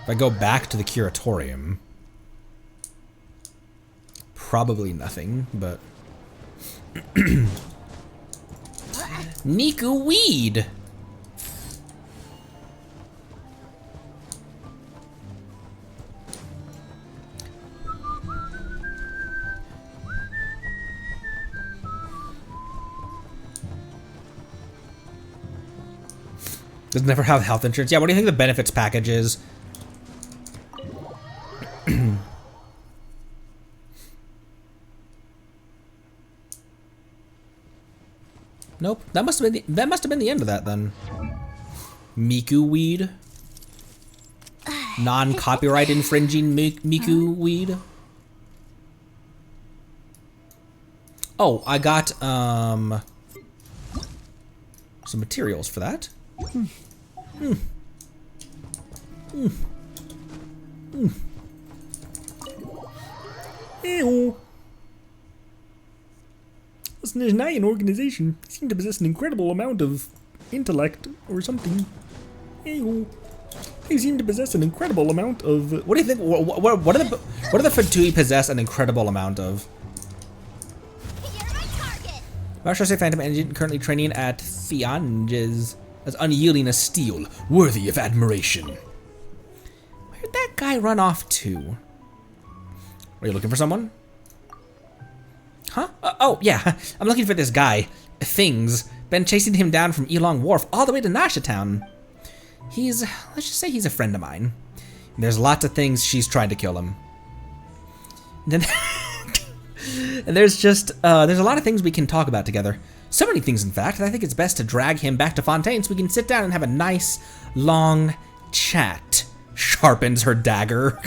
If I go back to the curatorium, probably nothing, but Niku weed. Does never have health insurance. Yeah, what do you think the benefits package is? Nope. That must have been the end of that then. Miku weed. Non-copyright infringing Miku weed. Oh, I got some materials for that. Ew. This Nizhnayan organization seemed to possess an incredible amount of intellect or something. Ew. They seem to possess an incredible amount of... What do you think? What do the Fatui possess an incredible amount of? You're my target. Marshal Phantom Engine currently training at Fianges as unyielding as steel, worthy of admiration. Where'd that guy run off to? Are you looking for someone? Huh? Oh, yeah. I'm looking for this guy. Things. Been chasing him down from Elong Wharf all the way to Nasha Town. Let's just say he's a friend of mine. And there's lots of things she's trying to kill him. And then, and there's a lot of things we can talk about together. So many things, in fact, that I think it's best to drag him back to Fontaine so we can sit down and have a nice, long chat. Sharpens her dagger.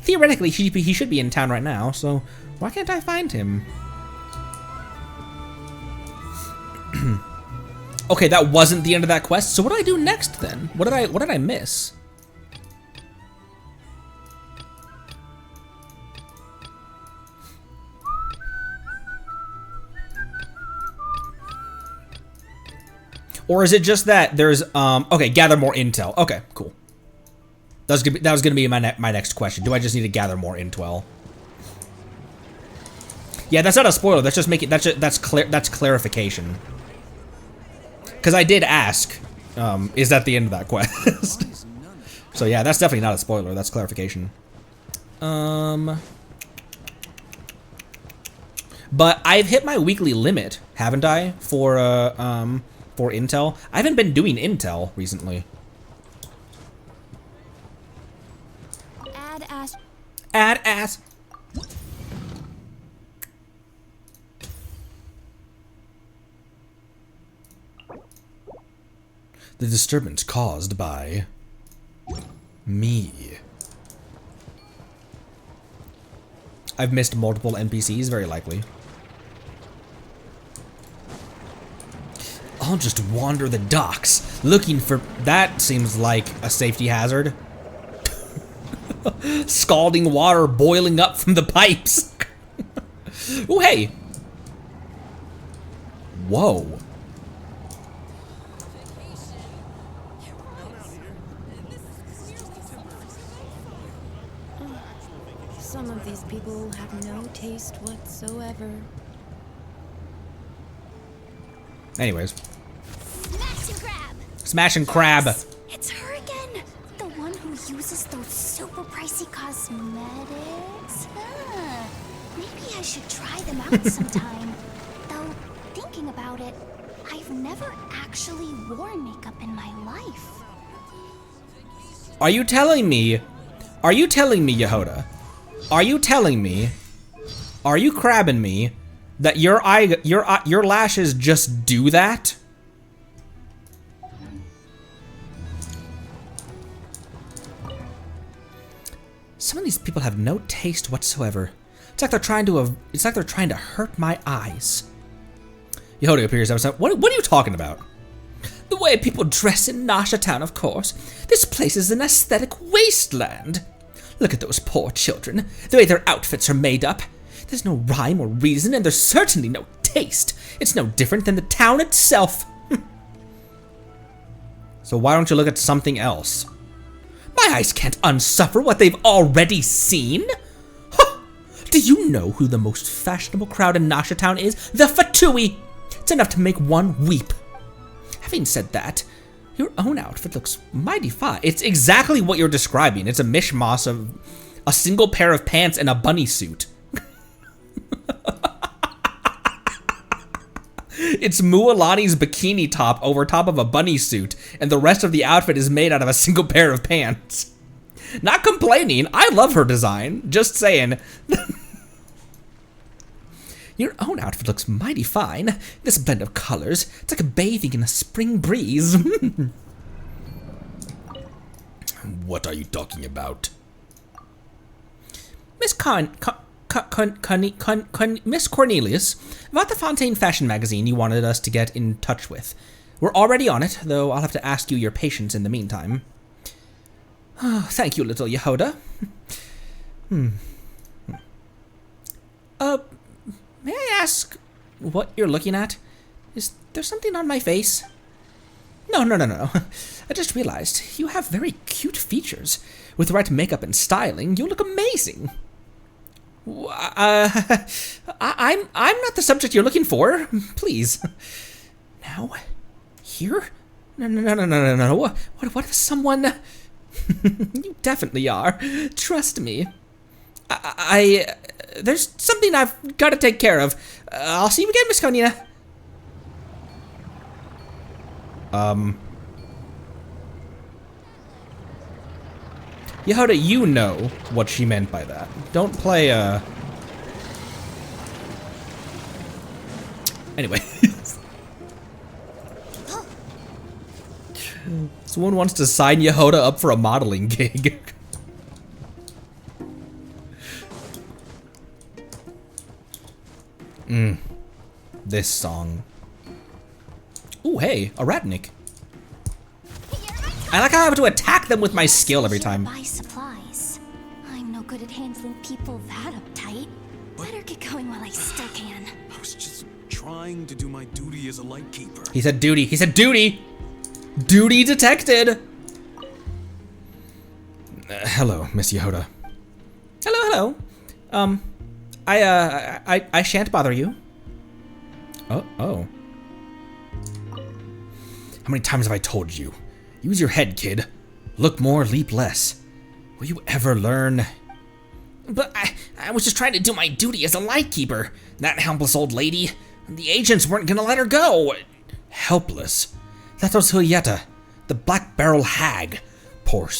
Theoretically, he should be in town right now, so why can't I find him? Okay, that wasn't the end of that quest. So what do I do next then? What did I miss? Or is it just that there's okay, gather more intel. Okay, cool. That was gonna be my next question. Do I just need to gather more intel? Yeah, that's not a spoiler. That's just making that's clarification. Because I did ask, is that the end of that quest? So yeah, that's definitely not a spoiler. That's clarification. But I've hit my weekly limit, haven't I? For intel. I haven't been doing intel recently. Add ass. The disturbance caused by me. I've missed multiple NPCs, very likely. I'll just wander the docks, looking for... That seems like a safety hazard. Scalding water boiling up from the pipes. Oh, hey. Whoa. Some of these people have no taste whatsoever. Anyways. Smash and grab! Smash and crab. It's her again! The one who uses those super pricey cosmetics? Huh. Maybe I should try them out sometime. Though, thinking about it, I've never actually worn makeup in my life. Are you telling me, Yehoda? Are you telling me, are you crabbing me that your lashes just do that? Some of these people have no taste whatsoever. It's like they're trying to hurt my eyes. Yehoda appears outside. What are you talking about? The way people dress in Nasha Town, of course. This place is an aesthetic wasteland. Look at those poor children, the way their outfits are made up. There's no rhyme or reason, and there's certainly no taste. It's no different than the town itself. So why don't you look at something else? My eyes can't unsuffer what they've already seen. Huh. Do you know who the most fashionable crowd in Nasha Town is? The Fatui. It's enough to make one weep. Having said that, your own outfit looks mighty fine. It's exactly what you're describing. It's a mishmash of a single pair of pants and a bunny suit. It's Mualani's bikini top over top of a bunny suit, and the rest of the outfit is made out of a single pair of pants. Not complaining. I love her design. Just saying. Your own outfit looks mighty fine. This blend of colors, it's like bathing in a spring breeze. What are you talking about? Miss Miss Cornelius, about the Fontaine fashion magazine you wanted us to get in touch with. We're already on it, though I'll have to ask you your patience in the meantime. Oh, thank you, little Yehoda. May I ask what you're looking at? Is there something on my face? No. I just realized you have very cute features. With the right makeup and styling, you look amazing. I'm not the subject you're looking for. Please. Now, here? No. What if someone? You definitely are. Trust me. There's something I've got to take care of. I'll see you again, Miss Konina. Yehoda, you know what she meant by that. Don't play, Anyway. Someone wants to sign Yehoda up for a modeling gig. This song. Ooh, hey, a Ratnik. I like how I have to attack them with my skill every time. Buy supplies. I'm no good at handling people that uptight. Better get going while I still can. I was just trying to do my duty as a lightkeeper. He said duty. He said duty. Duty detected. Hello, Miss Yehoda. Hello. I shan't bother you. Oh. How many times have I told you? Use your head, kid. Look more, leap less. Will you ever learn? But I was just trying to do my duty as a lightkeeper. That helpless old lady. The agents weren't gonna let her go. Helpless? That was Julieta, the Black Barrel Hag.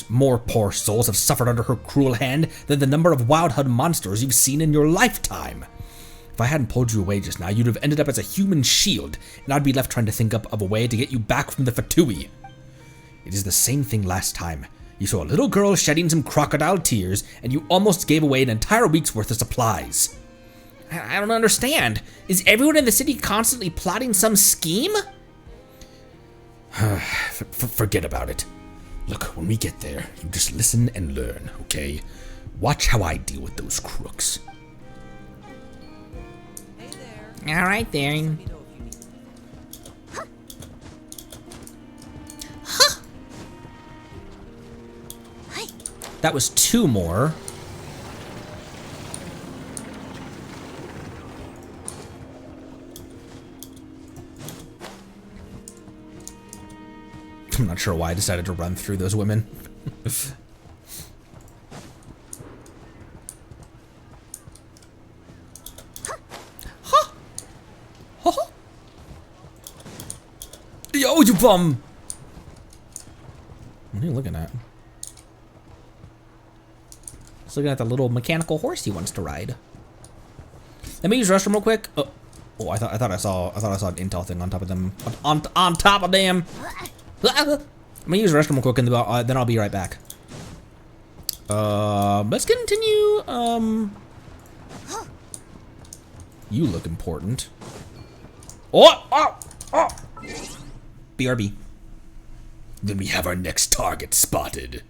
More poor souls have suffered under her cruel hand than the number of Wild Hud monsters you've seen in your lifetime. If I hadn't pulled you away just now, you'd have ended up as a human shield, and I'd be left trying to think up of a way to get you back from the Fatui. It is the same thing last time. You saw a little girl shedding some crocodile tears, and you almost gave away an entire week's worth of supplies. I don't understand. Is everyone in the city constantly plotting some scheme? Forget about it. Look, when we get there, you just listen and learn, okay? Watch how I deal with those crooks. All right, there. That was 2 more. I'm not sure why I decided to run through those women. Yo, you bum! What are you looking at? Just looking at the little mechanical horse he wants to ride. Let me use the restroom real quick. Oh, I thought I saw an intel thing on top of them. On top of them. I'm gonna use the restroom real quick and then I'll be right back. Let's continue. You look important. Oh! BRB. Then we have our next target spotted.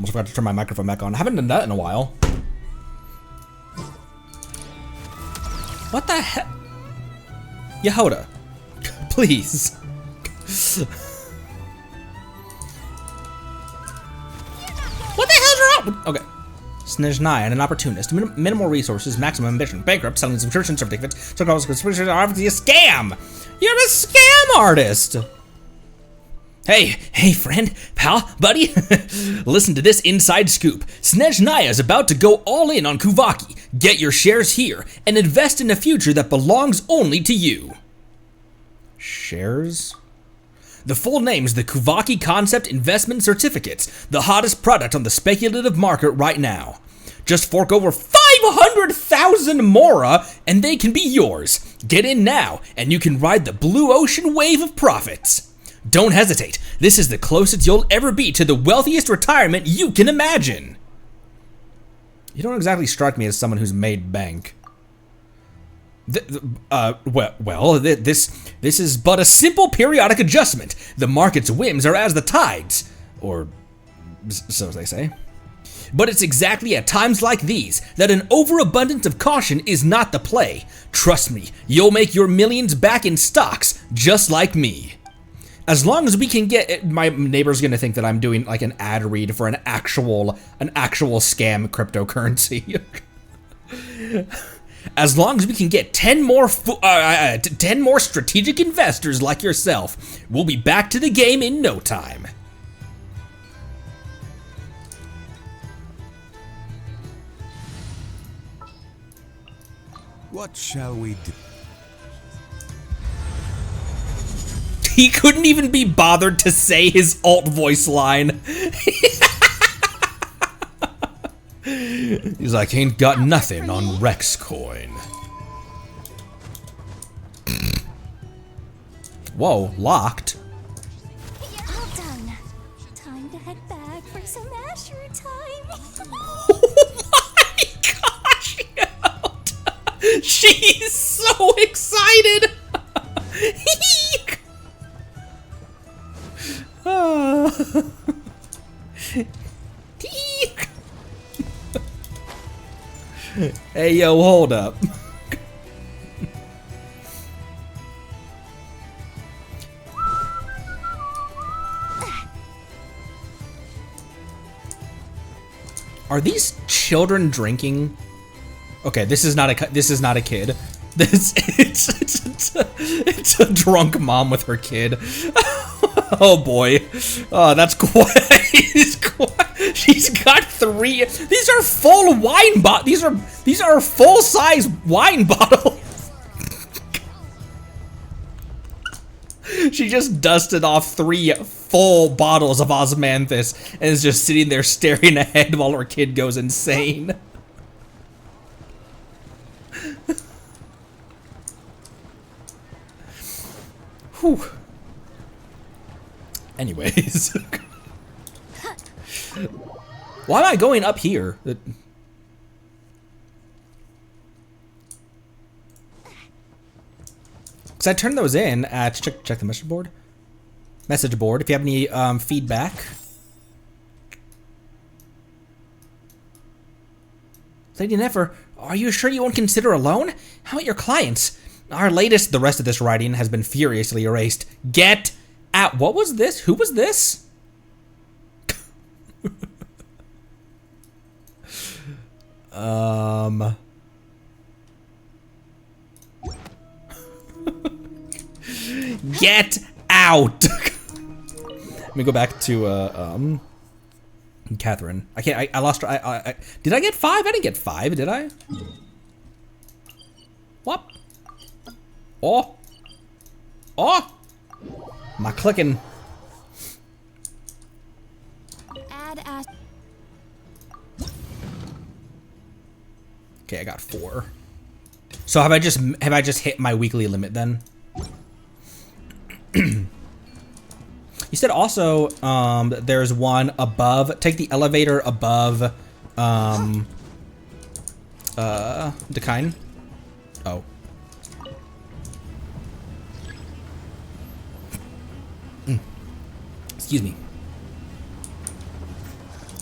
Almost forgot to turn my microphone back on. I haven't done that in a while. What the heck? Yehoda, please. What the hell's wrong? Okay. Snezhnaya, an opportunist. Minimal resources, maximum ambition. Bankrupt, selling subscription certificates. So-called subscriptions are obviously a scam. You're a scam artist. Hey, friend, pal, buddy. Listen to this inside scoop. Snezhnaya is about to go all in on Kuvaki. Get your shares here and invest in a future that belongs only to you. Shares? The full name's the Kuvaki Concept Investment Certificates, the hottest product on the speculative market right now. Just fork over 500,000 Mora and they can be yours. Get in now and you can ride the blue ocean wave of profits. Don't hesitate. This is the closest you'll ever be to the wealthiest retirement you can imagine. You don't exactly strike me as someone who's made bank. This is but a simple periodic adjustment. The market's whims are as the tides, or so they say. But it's exactly at times like these that an overabundance of caution is not the play. Trust me, you'll make your millions back in stocks, just like me. As long as we can get, my neighbor's gonna think that I'm doing like an ad read for an actual scam cryptocurrency. As long as we can get 10 more strategic investors like yourself, we'll be back to the game in no time. What shall we do? He couldn't even be bothered to say his alt voice line. He's like, ain't got nothing on Rex coin. Whoa, locked. All done. Time to head back for some Asher time. Oh my gosh! She's so excited. Hey, yo, hold up. Are these children drinking? Okay, this is not a kid. It's a drunk mom with her kid. Oh boy. Oh, that's quite. She's got 3. These are full wine these are full size wine bottles. She just dusted off 3 full bottles of Osmanthus and is just sitting there staring ahead while her kid goes insane. Whew. Anyways. Why am I going up here? Because I turned those in at check the message board. Message board. If you have any feedback. Lady Nefer, are you sure you won't consider a loan? How about your clients? The rest of this writing has been furiously erased. Get out. What was this? Who was this? Get out. Let me go back to Catherine. I lost her. Did I get 5? I didn't get 5, did I? What? Oh. Am I clicking? Okay, I got 4. So have I just hit my weekly limit then? You said also there's one above. Take the elevator above Dekine. Oh. Excuse me.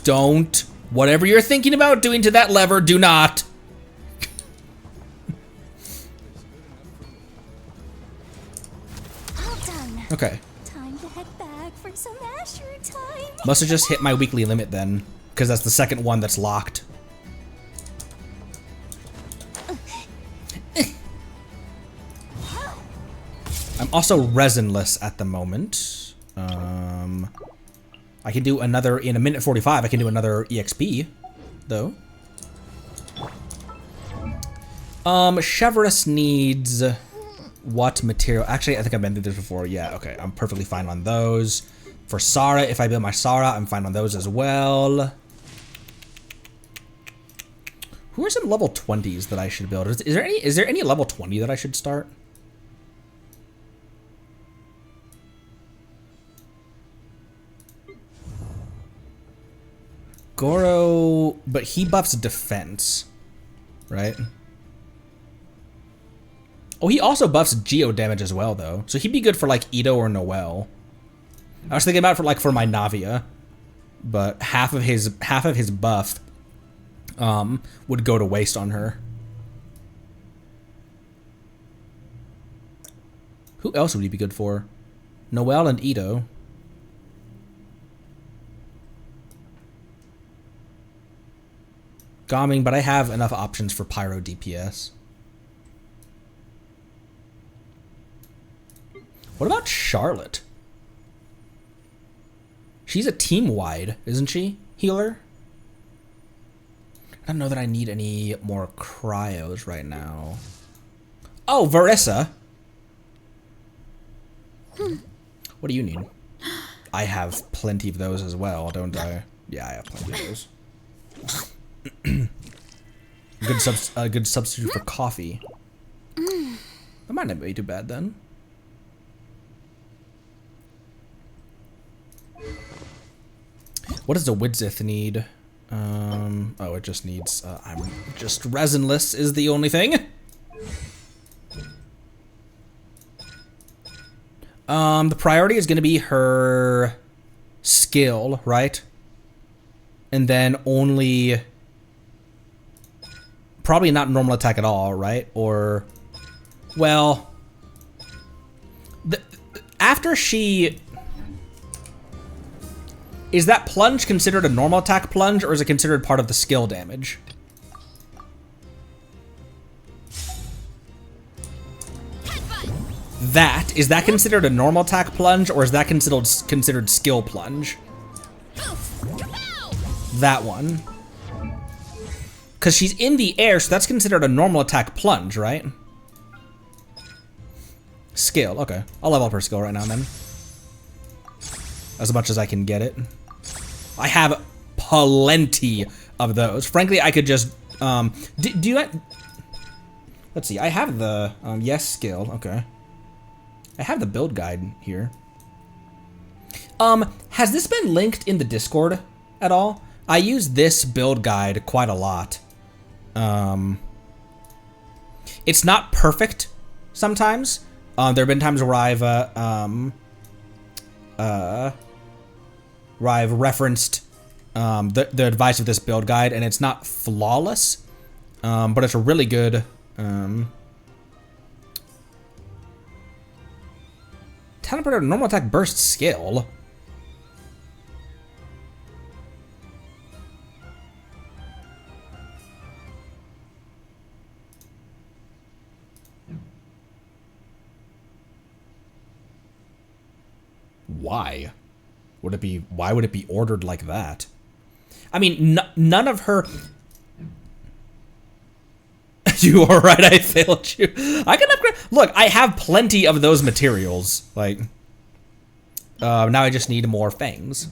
Don't. Whatever you're thinking about doing to that lever, do not. All done. Okay. Time to head back for some Asher time. Must have just hit my weekly limit then, because that's the second one that's locked. I'm also resinless at the moment. I can do another in a minute 45. I can do another EXP, though. Cheverus needs what material? Actually, I think I've been through this before. Yeah, okay. I'm perfectly fine on those. For Sara, if I build my Sara, I'm fine on those as well. Who are some level 20s that I should build? Is there any level 20 that I should start? Goro, but he buffs defense, right? Oh, he also buffs geo damage as well, though. So he'd be good for like Ito or Noelle. I was thinking about it for my Navia, but half of his buff would go to waste on her. Who else would he be good for? Noelle and Ito. Gaming, but I have enough options for Pyro DPS. What about Charlotte? She's a team-wide, isn't she? Healer? I don't know that I need any more cryos right now. Oh, Varissa! What do you need? I have plenty of those as well, don't I? Yeah, I have plenty of those. A good substitute for coffee. That might not be too bad then. What does the Widzith need? Oh, it just needs. I'm just resinless is the only thing. The priority is going to be her skill, right? And then only. Probably not normal attack at all, right? Or, well, after she, is that plunge considered a normal attack plunge, or is it considered part of the skill damage? Is that considered a normal attack plunge, or is that considered skill plunge? That one. Because she's in the air, so that's considered a normal attack plunge, right? Skill, okay. I'll level up her skill right now, then. As much as I can get it. I have plenty of those. Frankly, I could just, do you, let's see, I have the, yes skill, okay. I have the build guide here. Has this been linked in the Discord at all? I use this build guide quite a lot. It's not perfect sometimes. There have been times where I've referenced the advice of this build guide, and it's not flawless, but it's a really good teleporter normal attack burst skill. Why would it be ordered like that? I mean, none of her. You are right, I failed you. I can upgrade. Look, I have plenty of those materials. Like, now I just need more fangs.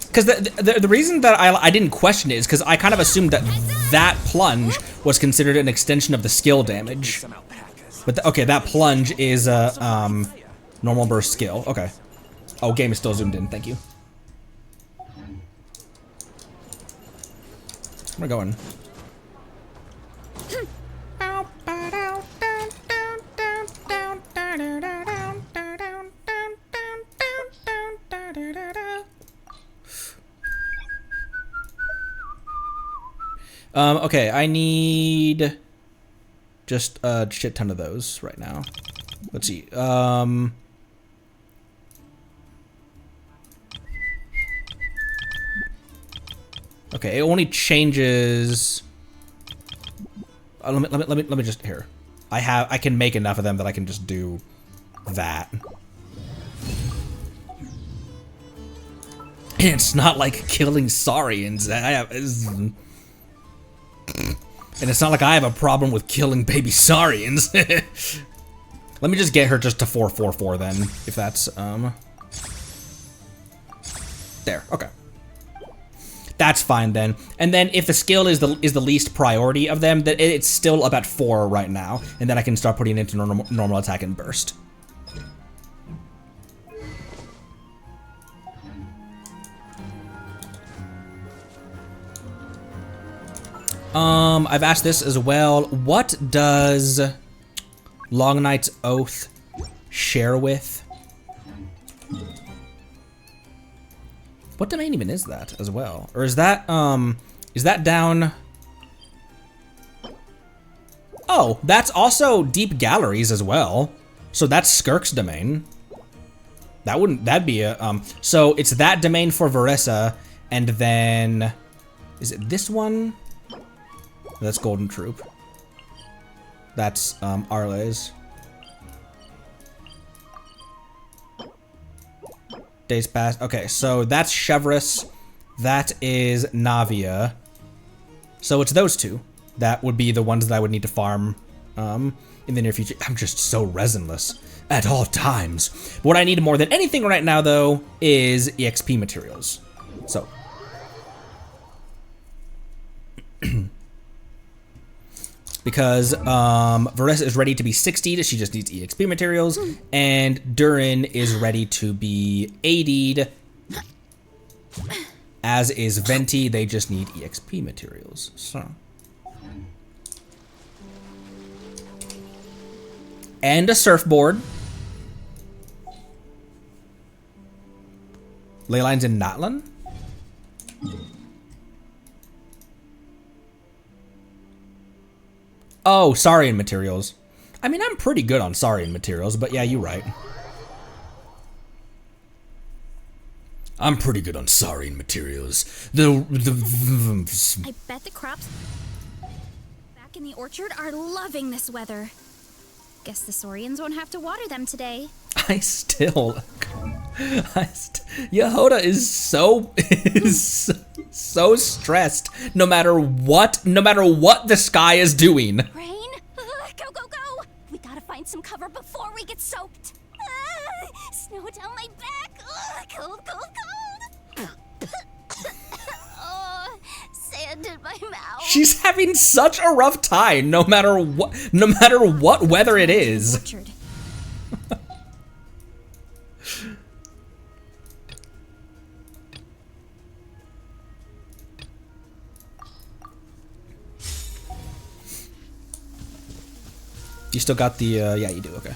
Because the reason that I didn't question it is because I kind of assumed that plunge was considered an extension of the skill damage. But okay, that plunge is a normal burst skill. Okay. Oh, game is still zoomed in. Thank you. Where am I going? Okay, I need just a shit ton of those right now. Let's see. Okay, it only changes. Let me just here. I can make enough of them that I can just do that. And it's not like killing Saurians. And it's not like I have a problem with killing baby Saurians. Let me just get her just to 444 then, if that's there. Okay. That's fine then. And then if the skill is the least priority of them, that it's still about 4 right now, and then I can start putting it into normal attack and burst. I've asked this as well. What does Long Night's Oath share with? What domain even is that as well? Or is that down? Oh, that's also Deep Galleries as well. So that's Skirk's domain. That'd be a, so it's that domain for Verissa, and then, is it this one? That's Golden Troop. That's, Arles. Days past. Okay, so that's Chevreuse. That is Navia. So it's those two. That would be the ones that I would need to farm in the near future. I'm just so resinless at all times. What I need more than anything right now, though, is EXP materials. So. Because Verissa is ready to be 60'd, she just needs EXP materials, and Durin is ready to be 80'd, as is Venti, they just need EXP materials, so. And a surfboard. Leylines in Natlan? Oh, Saurian materials. I mean, I'm pretty good on Saurian materials, but yeah, you're right. I'm pretty good on Saurian materials. I bet the crops back in the orchard are loving this weather. Guess the Saurians won't have to water them today. Yehoda is so stressed no matter what the sky is doing. Rain? Go! We gotta find some cover before we get soaked. Snow down my back. Cold. Oh, sand in my mouth. She's having such a rough time no matter what weather it is. Orchard. You still got the, yeah, you do, okay.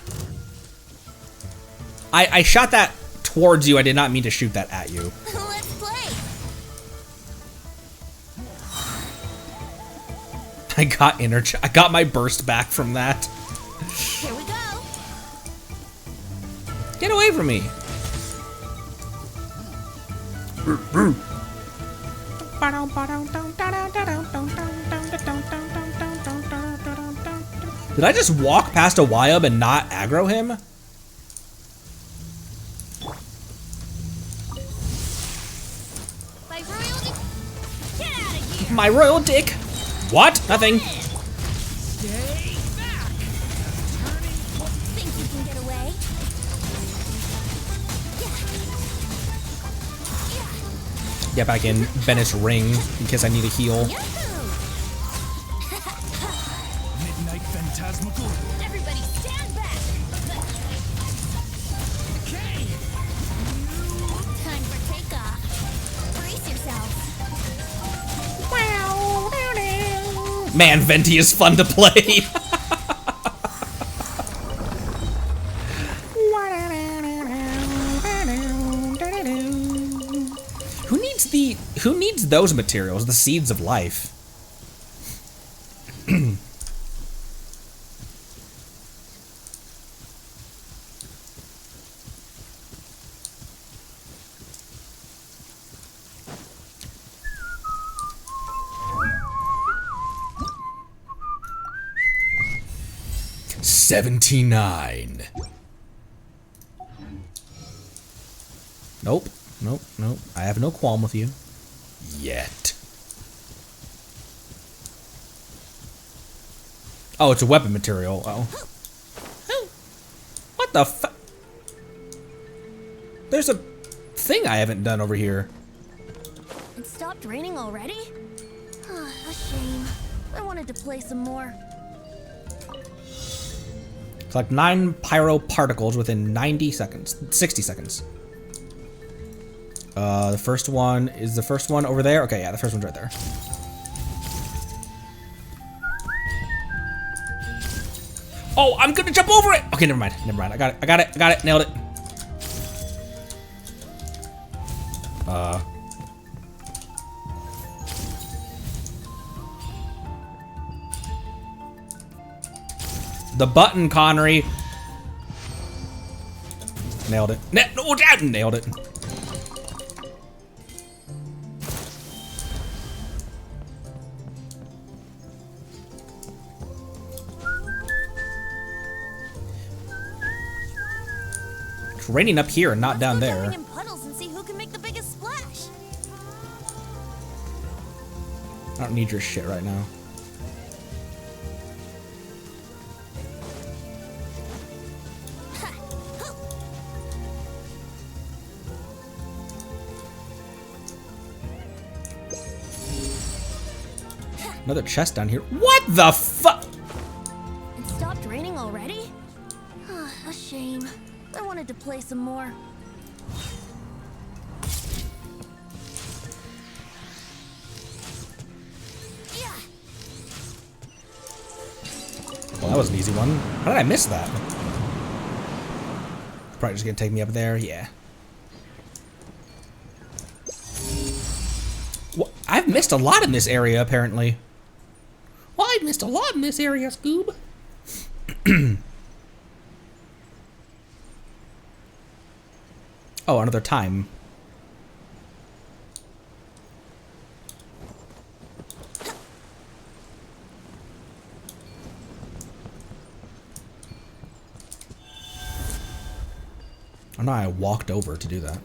I shot that towards you, I did not mean to shoot that at you. Let's play. I got my burst back from that. Here we go. Get away from me. Did I just walk past a Wyub and not aggro him? My royal dick. Get out of here. My royal dick. What? Nothing. Stay back! Think you can get away? Get back in Venice ring in case I need a heal. Midnight Phantasmagoria. Everybody stand back. Okay. Time for takeoff. Brace yourself. Man, Venti is fun to play. Who needs those materials? The seeds of life. 79. Nope. Nope. Nope. I have no qualm with you. Yet. Oh, it's a weapon material. Oh. What the fu- There's a thing I haven't done over here. It stopped raining already? A shame. I wanted to play some more. Collect 9 pyro particles within 90 seconds. 60 seconds. The first one is the first one over there. Okay, yeah, the first one's right there. Oh, I'm gonna jump over it. Okay, never mind. Never mind. I got it. I got it. I got it. Nailed it. The button, Connery. Nailed it. Nailed it. It's raining up here and not down there. In puddles and see who can make the biggest splash. I don't need your shit right now. Another chest down here. What the fuck? It stopped raining already? A shame. I wanted to play some more. Yeah. Well, that was an easy one. How did I miss that? Probably just gonna take me up there. Yeah. Well, I've missed a lot in this area, apparently. Well, I've missed a lot in this area, Scoob. Oh, another time. Oh no, I walked over to do that.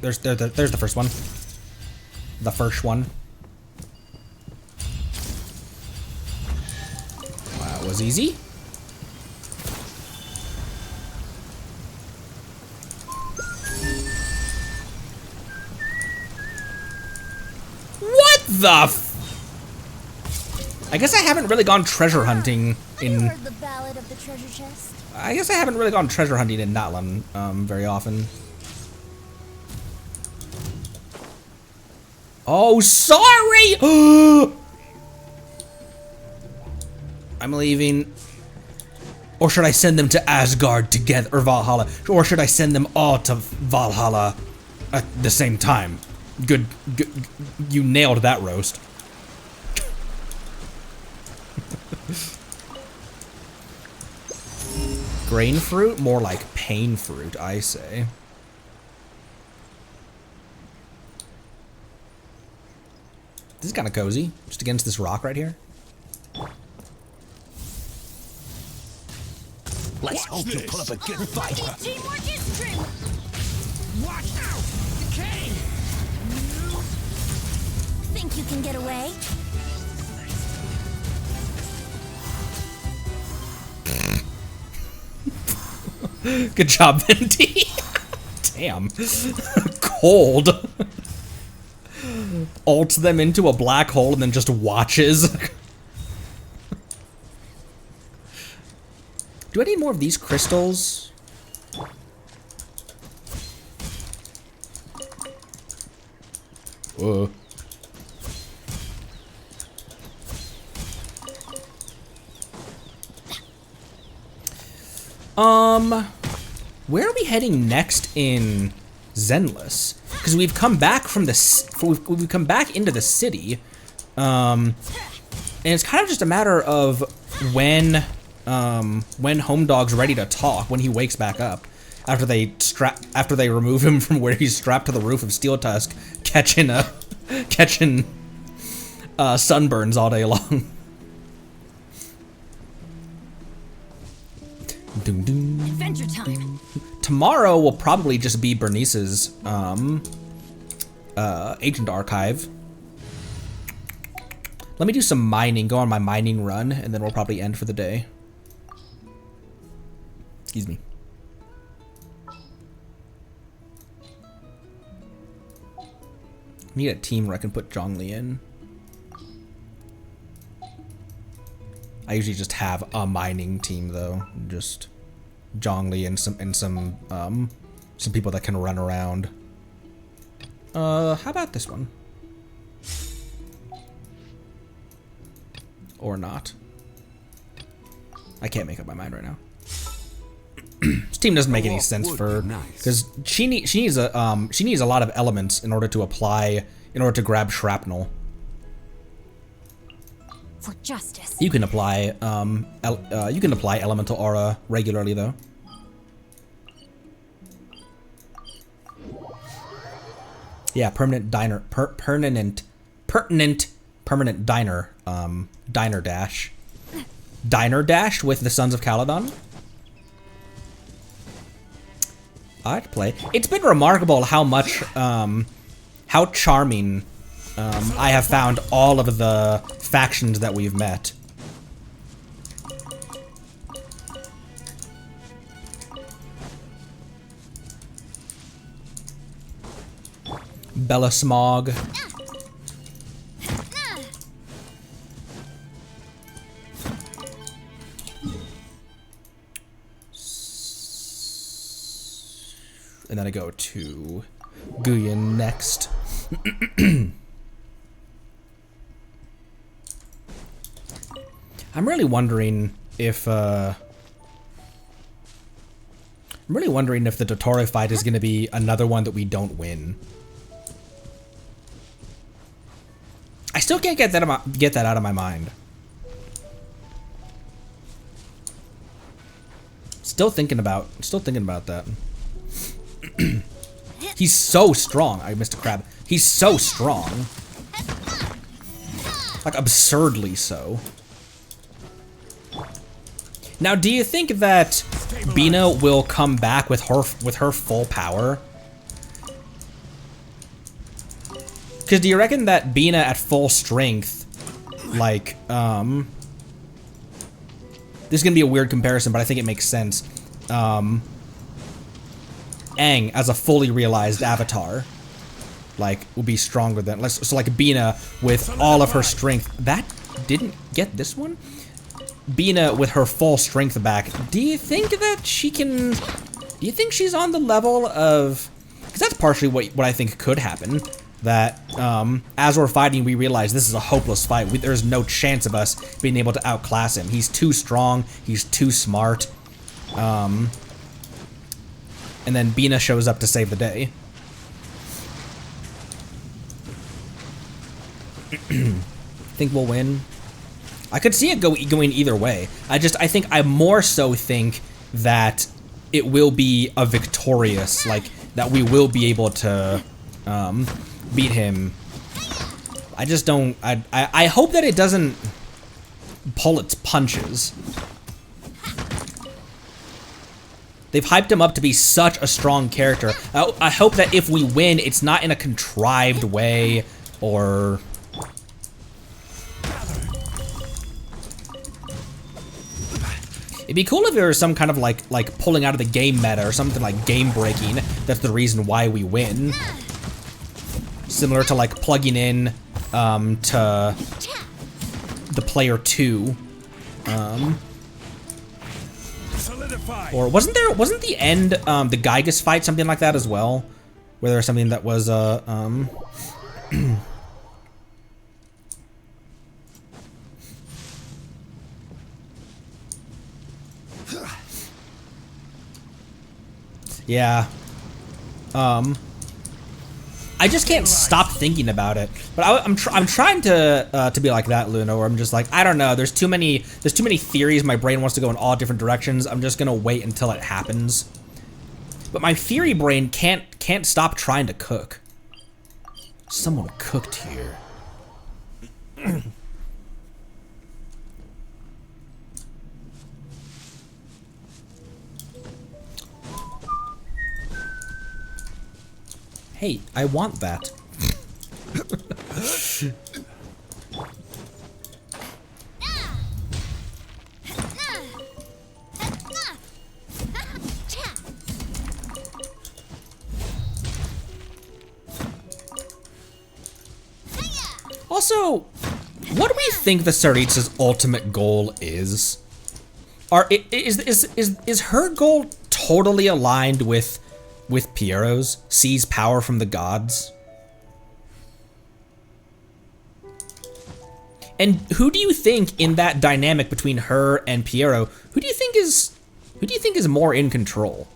There's the first one. The first one. That was easy. What the I guess I haven't really gone treasure hunting in... You heard the ballad of the treasure chest? I guess I haven't really gone treasure hunting in Natlan, very often. Oh, sorry! I'm leaving. Or should I send them to Asgard together, or Valhalla? Or should I send them all to Valhalla at the same time? Good, you nailed that roast. Grain fruit? More like pain fruit, I say. This is kind of cozy, just against this rock right here. Let's hope you pull up a good fight. Teamwork is trim. Watch out! Decay! Think you can get away? Good job, Venti. Damn. Cold. Ults them into a black hole and then just watches. Do I need more of these crystals? Whoa. Where are we heading next in Zenless? Because we've come back from the we've come back into the city, and it's kind of just a matter of when Home Dog's ready to talk, when he wakes back up after they remove him from where he's strapped to the roof of Steel Tusk, catching sunburns all day long. Adventure time. Tomorrow will probably just be Bernice's agent archive. Let me do some mining, go on my mining run, and then we'll probably end for the day. Excuse me. Need a team where I can put Zhongli in. I usually just have a mining team though, just Zhongli and some people that can run around. How about this one? Or not? I can't make up my mind right now. This team doesn't make any sense for because she needs a lot of elements in order to grab shrapnel. For justice. You can apply elemental aura regularly though. Yeah, permanent diner dash. Diner dash with the Sons of Caledon. I'd play. It's been remarkable how much, how charming I have found all of the factions that we've met. Bella Smog. And then I go to Guyan next. I'm really wondering if the Dottore fight is going to be another one that we don't win. I still can't get that out of my mind. Still thinking about that. He's so strong. I missed a crab. He's so strong. Like absurdly so. Now, do you think that Bina will come back with her full power? Because do you reckon that Bina at full strength, like, this is gonna be a weird comparison, but I think it makes sense. Aang as a fully realized avatar, like, will be stronger than, so like Bina with all of her strength. That didn't get this one? Bina with her full strength back. Do you think that she can, do you think she's on the level of, because that's partially what I think could happen. That as we're fighting, we realize this is a hopeless fight. There's no chance of us being able to outclass him. He's too strong. He's too smart. And then Bina shows up to save the day. Think we'll win? I could see it going either way. I more so think that it will be a victorious, like that we will be able to beat him. I just don't. I hope that it doesn't pull its punches. They've hyped him up to be such a strong character. I hope that if we win, it's not in a contrived way or. It'd be cool if there was some kind of like pulling out of the game meta or something like game breaking. That's the reason why we win. Similar to like plugging in to the player 2. Or wasn't the end the Gygas fight something like that as well? Where there was something that was yeah. I just can't stop thinking about it. But I'm trying to be like that, Luna, where I'm just like, I don't know. There's too many theories. My brain wants to go in all different directions. I'm just gonna wait until it happens. But my theory brain can't stop trying to cook. Someone cooked here. Hey, I want that. Also, what do we think the Tsaritsa's ultimate goal is? Is her goal totally aligned with Piero's? Seize power from the gods? And who do you think in that dynamic between her and Piero, who do you think is more in control?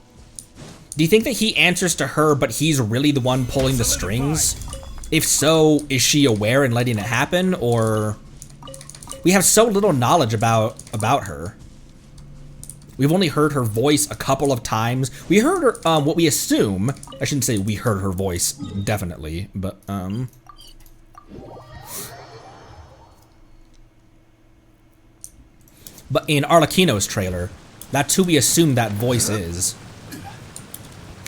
Do you think that he answers to her, but he's really the one pulling the strings? If so, is she aware and letting it happen, or we have so little knowledge about her? We've only heard her voice a couple of times. We heard her, what we assume, I shouldn't say we heard her voice, definitely, but, but in Arlecchino's trailer, that's who we assume that voice is.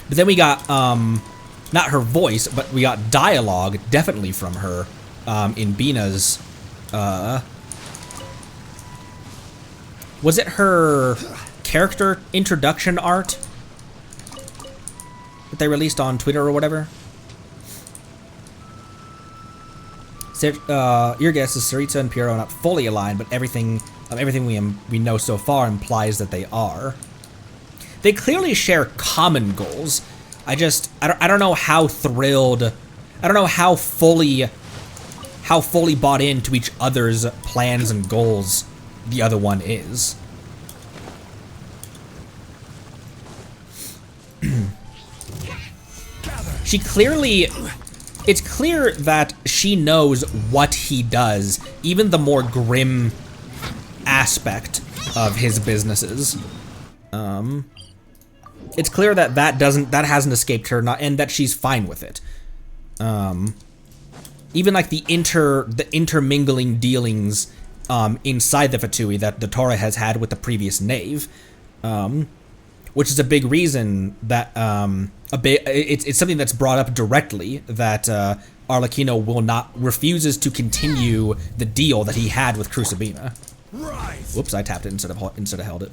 But then we got, not her voice, but we got dialogue, definitely from her, in Bina's, was it her character introduction art that they released on Twitter or whatever? Your guess is Tsaritsa and Piero are not fully aligned, but everything we know so far implies that they are. They clearly share common goals. I don't know how thrilled, I don't know how fully bought into each other's plans and goals the other one is. It's clear that she knows what he does, even the more grim aspect of his businesses. It's clear that that hasn't escaped her, and that she's fine with it. Even like the intermingling dealings inside the Fatui that Dottore has had with the previous knave, which is a big reason that it's something that's brought up directly that Arlecchino refuses to continue the deal that he had with Crucibina. Rise. Whoops, I tapped it instead of held it.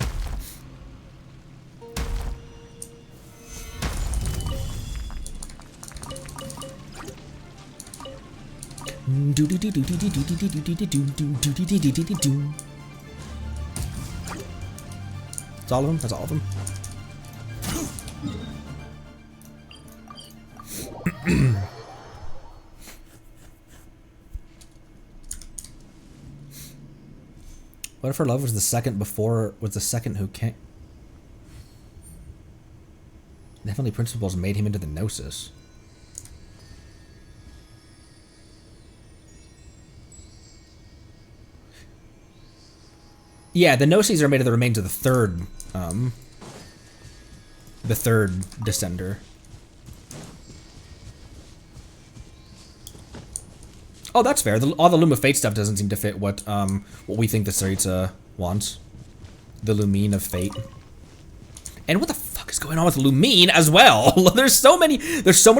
That's all of them? That's all of them? What if her love was the second who came? The heavenly principles made him into the Gnosis. Yeah, the Gnosis are made of the remains of the third descender. Oh, that's fair. All the Loom of Fate stuff doesn't seem to fit what we think the Tsaritsa wants. The Lumine of Fate. And what the fuck is going on with Lumine as well? There's so many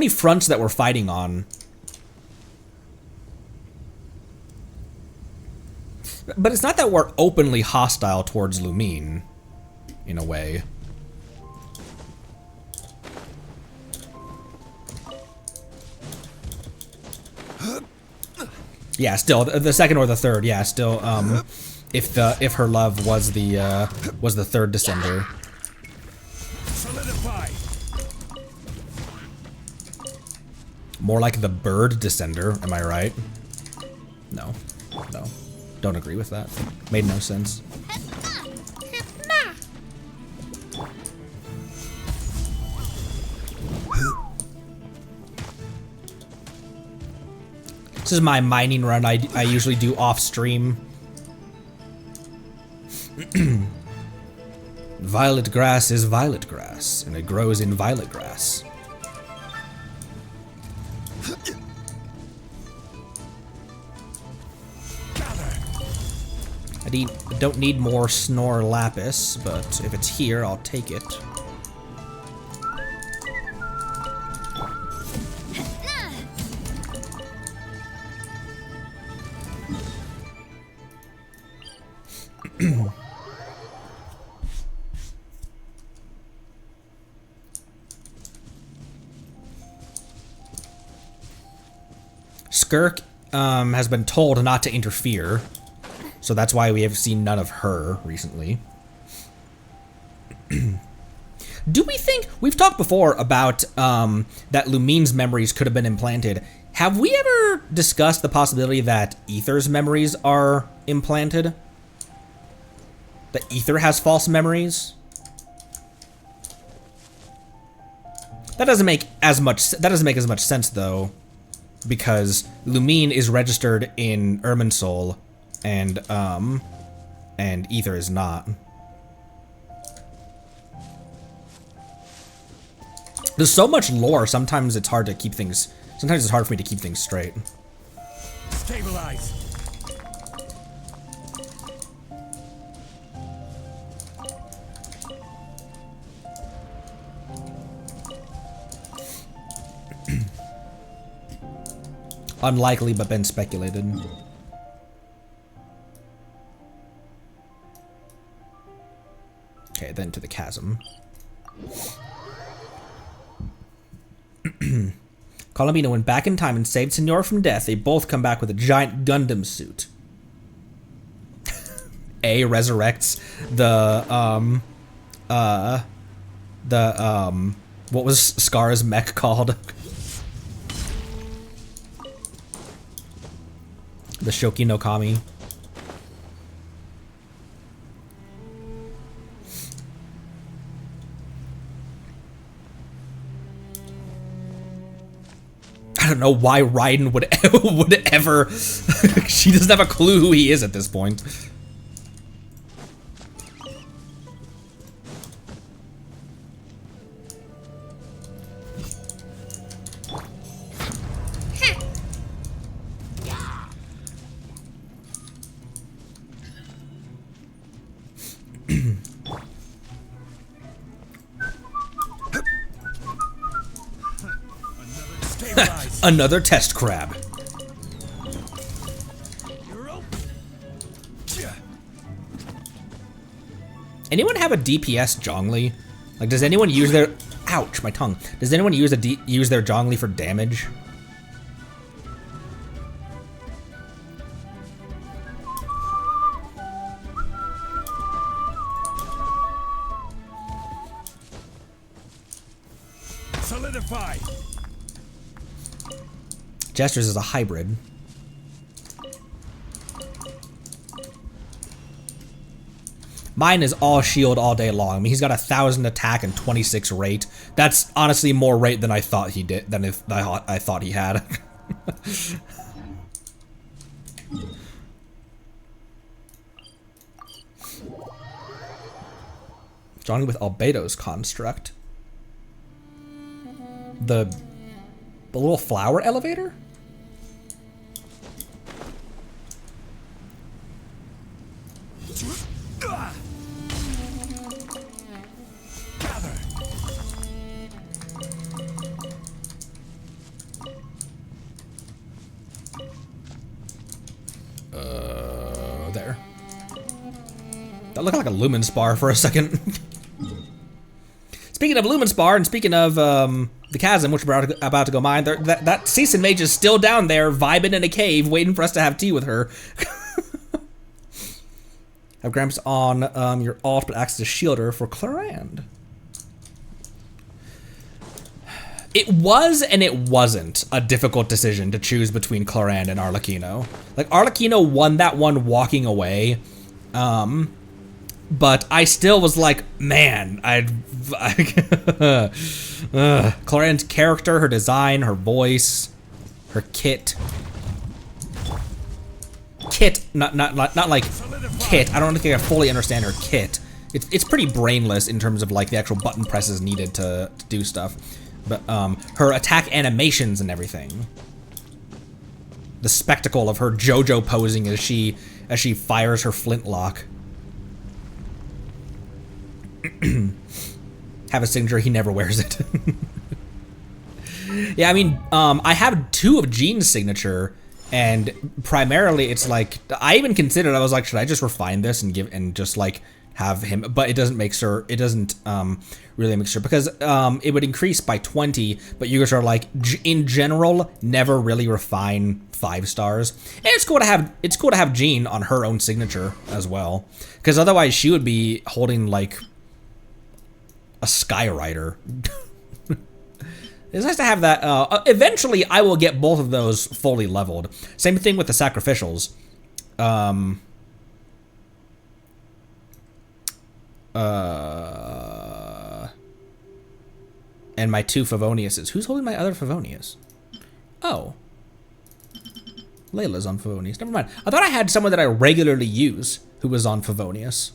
fronts that we're fighting on. But it's not that we're openly hostile towards Lumine, in a way. Yeah, still the second or the third. Yeah, still. If her love was the third descender. Solidify. More like the bird descender. Am I right? No. Don't agree with that. Made no sense. This is my mining run I usually do off stream. Violet grass is violet grass, and it grows in violet grass. I don't need more snore lapis, but if it's here, I'll take it. Skirk has been told not to interfere, so that's why we have seen none of her recently. Do we think we've talked before about that Lumine's memories could have been implanted? Have we ever discussed the possibility that Aether's memories are implanted? That Aether has false memories? That doesn't make as much sense though, because Lumine is registered in Irminsul, and Aether is not. There's so much lore. Sometimes it's hard to keep things. Sometimes it's hard for me to keep things straight. Stabilize. Unlikely, but been speculated. Okay, then to the chasm. Columbina went back in time and saved Senora from death. They both come back with a giant Gundam suit. A resurrects what was Scar's mech called? The Shoki no Kami. I don't know why Raiden would ever. She doesn't have a clue who he is at this point. Another test crab. Anyone have a DPS Zhongli? Like, does anyone use their... Ouch, my tongue. Does anyone use their Zhongli for damage? Solidify. Jester's is a hybrid. Mine is all shield all day long. I mean, he's got 1,000 attack and 26 rate. That's honestly more rate than I thought he did. Than if I thought he had. Johnny with Albedo's construct. The little flower elevator? There. That looked like a lumen spar for a second. Speaking of lumen spar, and speaking of the chasm, which we're about to go mine, that Season Mage is still down there, vibing in a cave, waiting for us to have tea with her. Have Gramps on your alt, but acts as a shielder for Clarand. It was and it wasn't a difficult decision to choose between Clarand and Arlecchino. Like, Arlecchino won that one walking away, but I still was like, man, Clarand's character, her design, her voice, her kit. Kit, not like kit. I don't think I fully understand her kit. It's pretty brainless in terms of like the actual button presses needed to do stuff. But her attack animations and everything. The spectacle of her JoJo posing as she as she fires her flintlock. Have a signature, he never wears it. Yeah, I mean, I have 2 of Jean's signature, and primarily it's like, I even considered, I was like, should I just refine this and just like have him, but it doesn't make sure, it doesn't really make sure, because it would increase by 20, but you guys are like, in general, never really refine 5 stars. And it's cool to have Jean on her own signature as well, because otherwise she would be holding like a Skyrider. It's nice to have that. Eventually, I will get both of those fully leveled. Same thing with the sacrificials. And my 2 Favoniuses. Who's holding my other Favonius? Oh. Layla's on Favonius. Never mind. I thought I had someone that I regularly use who was on Favonius.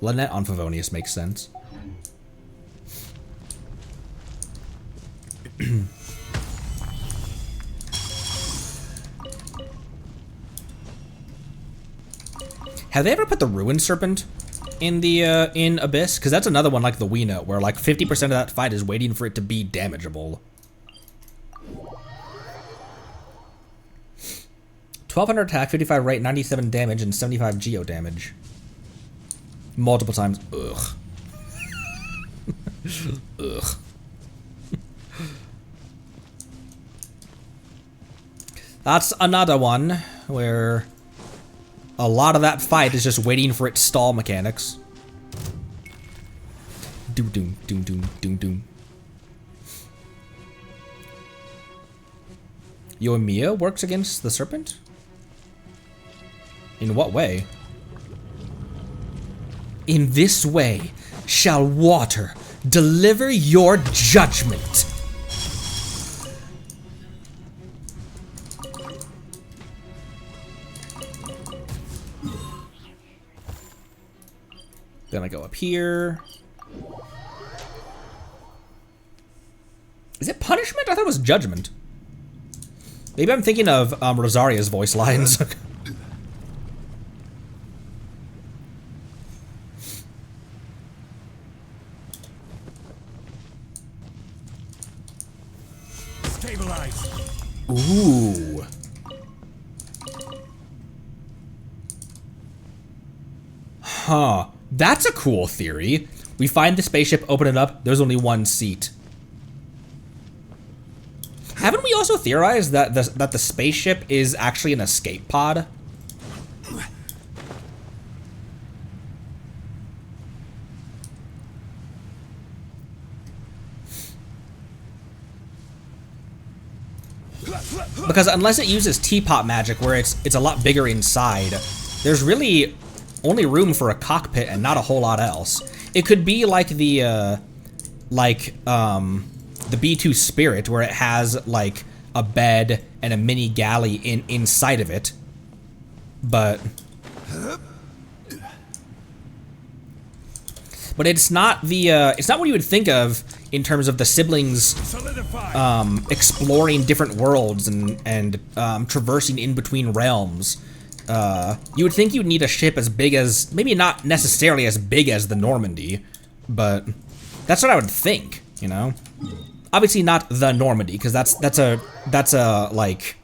Lynette on Favonius makes sense. Have they ever put the Ruined Serpent in the in Abyss? Because that's another one like the Wii Note, where like 50% of that fight is waiting for it to be damageable. 1200 attack, 55 rate, 97 damage, and 75 geo damage. Multiple times. Ugh. Ugh. That's another one where a lot of that fight is just waiting for its stall mechanics. Doom, doom, doom, doom, doom, doom. Yoimiya works against the serpent? In what way? In this way shall water deliver your judgment. Then I go up here. Is it punishment? I thought it was judgment. Maybe I'm thinking of Rosaria's voice lines. Stabilize. Ooh. Huh. That's a cool theory. We find the spaceship, open it up, there's only one seat. Haven't we also theorized that the spaceship is actually an escape pod? Because unless it uses teapot magic, where it's a lot bigger inside, there's really only room for a cockpit and not a whole lot else. It could be like the B2 Spirit, where it has like a bed and a mini galley inside of it, but it's not the it's not what you would think of in terms of the siblings exploring different worlds and traversing in between realms. You would think you'd need a ship as big as, maybe not necessarily as big as the Normandy, but that's what I would think, you know? Obviously not the Normandy, because that's a like,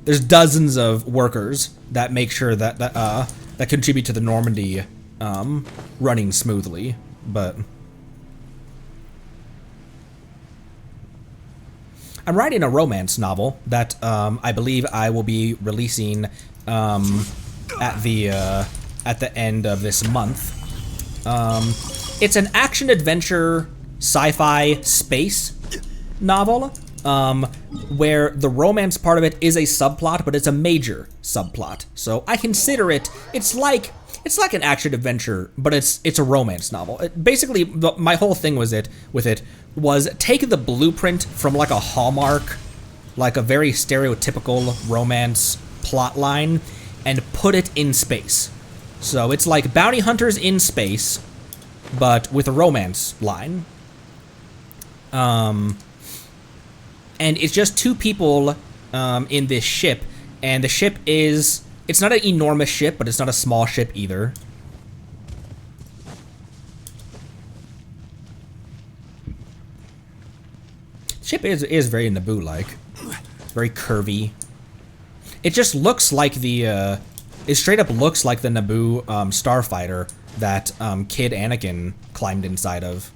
there's dozens of workers that make sure that that contribute to the Normandy running smoothly, but I'm writing a romance novel that I believe I will be releasing at the end of this month. It's an action adventure sci-fi space novel where the romance part of it is a subplot, but it's a major subplot. So I consider it's like an action adventure, but it's a romance novel. Basically, my whole thing was take the blueprint from like a Hallmark, like a very stereotypical romance plot line, and put it in space. So it's like bounty hunters in space, but with a romance line. And it's just two people in this ship, and the ship is, it's not an enormous ship, but it's not a small ship either. The ship is very Naboo-like, very curvy. It just looks like the, it straight up looks like the Naboo starfighter that Kid Anakin climbed inside of.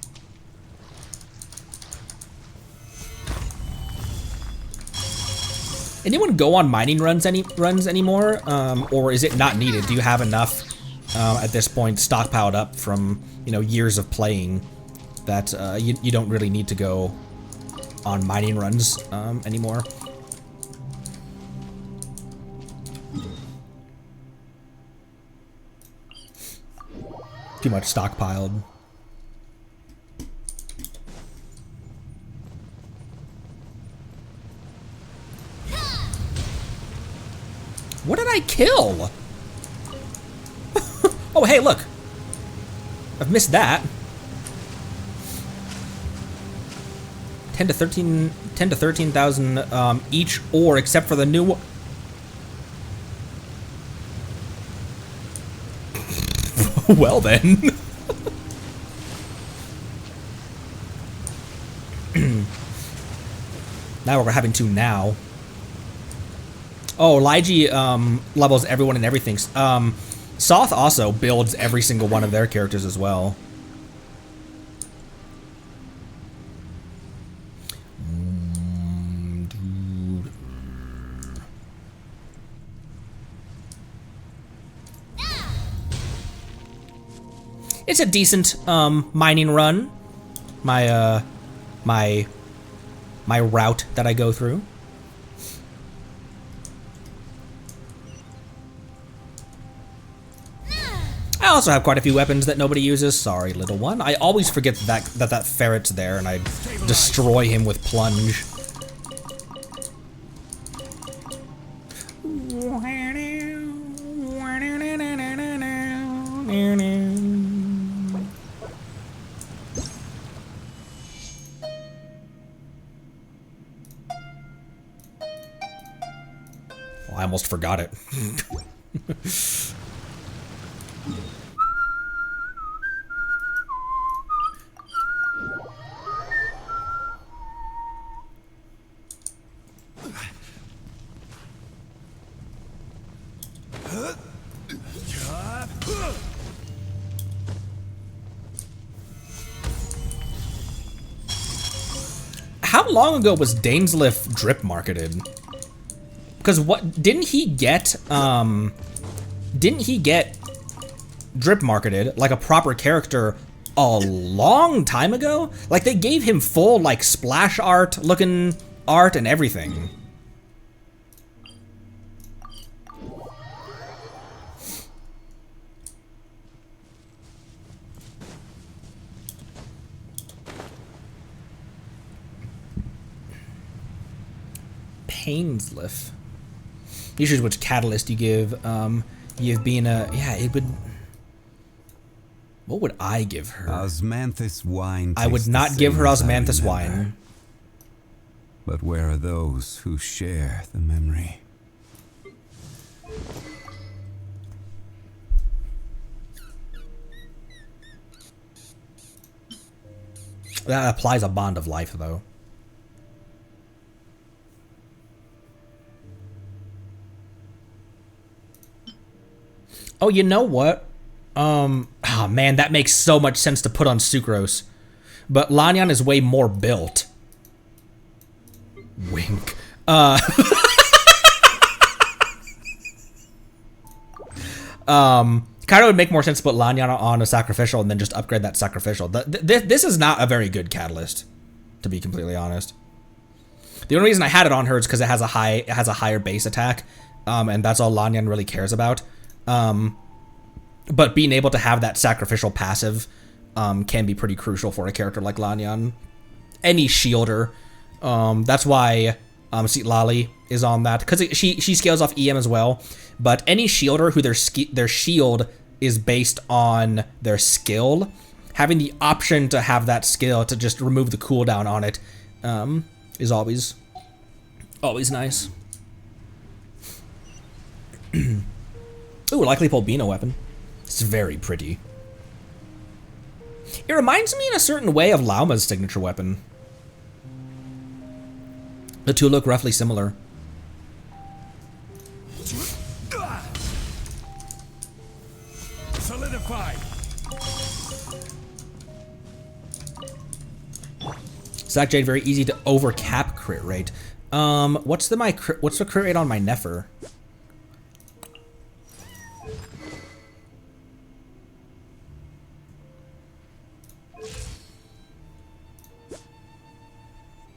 Anyone go on mining runs anymore, or is it not needed? Do you have enough at this point stockpiled up from, you know, years of playing that you don't really need to go on mining runs anymore? Too much stockpiled. What did I kill? Oh, hey, look. I've missed that. 10 to 13,000 each ore, except for the new one. Well then. Now we're having to now. Oh, Ligi levels everyone and everything. Soth also builds every single one of their characters as well. It's a decent mining run. My my route that I go through. I also have quite a few weapons that nobody uses. Sorry, little one. I always forget that ferret's there, and I destroy him with plunge. Oh, I almost forgot it. How long ago was Dainsleif drip marketed? Because what didn't he get drip marketed like a proper character a long time ago? Like they gave him full like splash art looking art and everything. Dainsleif. Usually which catalyst you give, you've been a, yeah, it would, what would I give her? Osmanthus wine. I would not give her Osmanthus wine. But where are those who share the memory? That applies a bond of life, though. Oh, you know what? Oh man, that makes so much sense to put on Sucrose. But Lanyan is way more built. Wink. Kind of would make more sense to put Lanyan on a sacrificial and then just upgrade that sacrificial. This is not a very good catalyst, to be completely honest. The only reason I had it on her is because it has a higher base attack, and that's all Lanyan really cares about. But being able to have that sacrificial passive can be pretty crucial for a character like Lanyan. Any shielder. That's why Citlali is on that, because she scales off EM as well. But any shielder who their shield is based on their skill having the option to have that skill to just remove the cooldown on it is always nice. Ooh, likely Polbino weapon. It's very pretty. It reminds me in a certain way of Lauma's signature weapon. The two look roughly similar. Solidified. Zack Jade, very easy to overcap crit rate. What's the crit rate on my Nefer?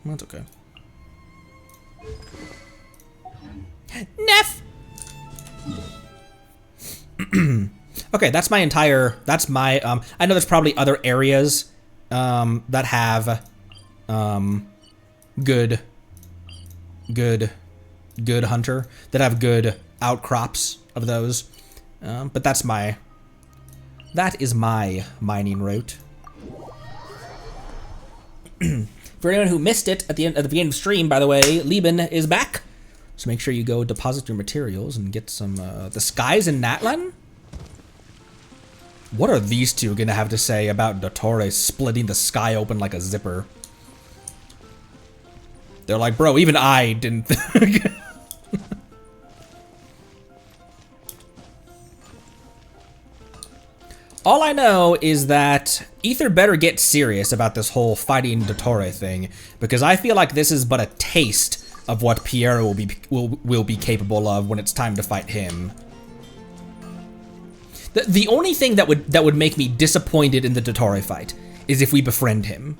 That's okay. Neff. Okay, that's my entire. That's my. I know there's probably other areas that have good hunter, that have good outcrops of those. But that is my mining route. For anyone who missed it at the beginning of the stream, by the way, Lieben is back. So make sure you go deposit your materials and get some the skies in Natlan. What are these two gonna have to say about Dottore splitting the sky open like a zipper? They're like, bro, even I didn't think. All I know is that Ether better get serious about this whole fighting Dottore thing, because I feel like this is but a taste of what Piero will be capable of when it's time to fight him. The only thing that would make me disappointed in the Dottore fight is if we befriend him.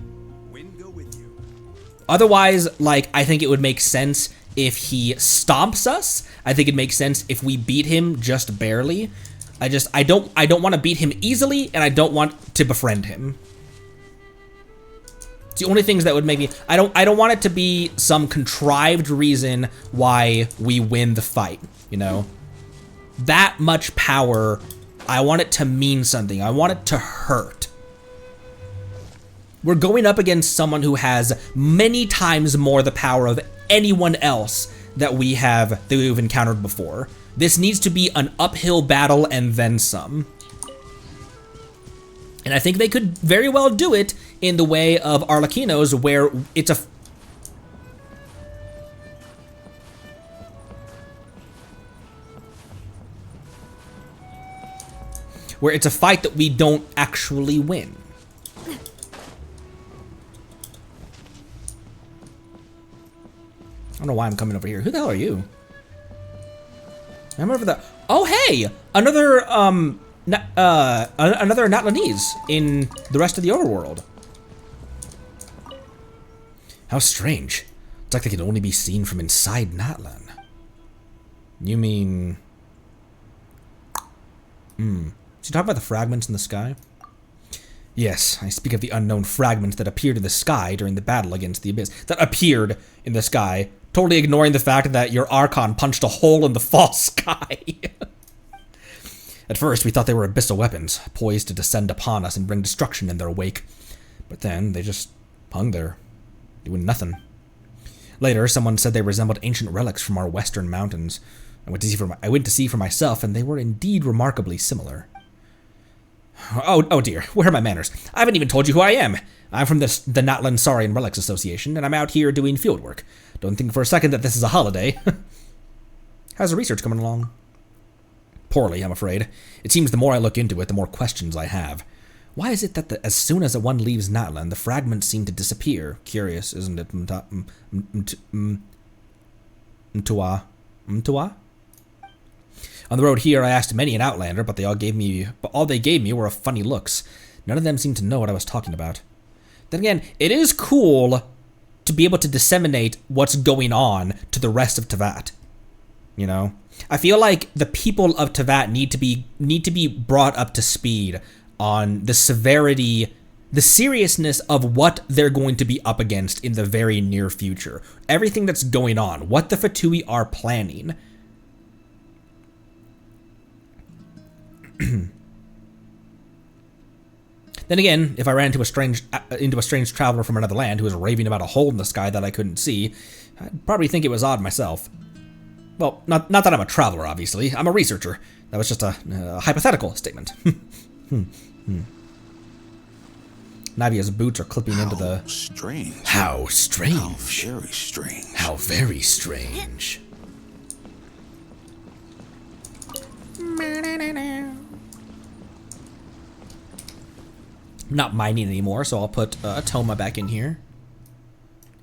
Otherwise, like, I think it would make sense if he stomps us. I think it makes sense if we beat him just barely. I don't want to beat him easily, and I don't want to befriend him. It's the only things that would make me. I don't want it to be some contrived reason why we win the fight. You know, that much power. I want it to mean something. I want it to hurt. We're going up against someone who has many times more the power of anyone else that we've encountered before. This needs to be an uphill battle and then some. And I think they could very well do it in the way of Arlecchino's, where it's a... where it's a fight that we don't actually win. I don't know why I'm coming over here. Who the hell are you? I'm over the. Oh hey, another another Natlanese in the rest of the overworld. How strange. It's like they can only be seen from inside Natlan. You mean? Is he talking about the fragments in the sky? Yes, I speak of the unknown fragments that appeared in the sky during the battle against the Abyss. That appeared in the sky. Totally ignoring the fact that your Archon punched a hole in the false sky. At first, we thought they were abyssal weapons, poised to descend upon us and bring destruction in their wake. But then, they just hung there, doing nothing. Later, someone said they resembled ancient relics from our western mountains. I went to see for myself, and they were indeed remarkably similar. Oh dear, where are my manners? I haven't even told you who I am. I'm from the Natlan Saurian Relics Association, and I'm out here doing field work. Don't think for a second that this is a holiday. How's the research coming along? Poorly, I'm afraid. It seems the more I look into it, the more questions I have. Why is it that as soon as one leaves Natlan, the fragments seem to disappear? Curious, isn't it? Mtua? On the road here, I asked many an Outlander, but all they gave me were funny looks. None of them seemed to know what I was talking about. Then again, it is cool to be able to disseminate what's going on to the rest of Teyvat. You know, I feel like the people of Teyvat need to be brought up to speed on the severity, the seriousness of what they're going to be up against in the very near future. Everything that's going on, what the Fatui are planning. Then again, if I ran into a strange traveler from another land who was raving about a hole in the sky that I couldn't see, I'd probably think it was odd myself. Well, not that I'm a traveler, obviously. I'm a researcher. That was just a hypothetical statement. Navia's boots are clipping into the... Strange. How strange. How very strange. How very strange. Not mining anymore, so I'll put Toma back in here.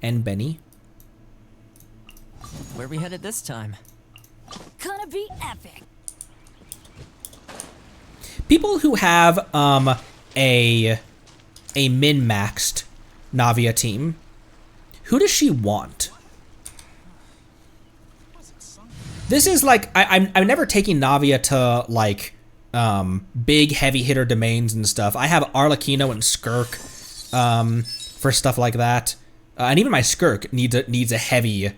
And Benny. Where are we headed this time? Gonna be epic. People who have a min-maxed Navia team, who does she want? This is like I'm never taking Navia to like big heavy hitter domains and stuff. I have Arlecchino and Skirk for stuff like that, and even my Skirk needs a heavy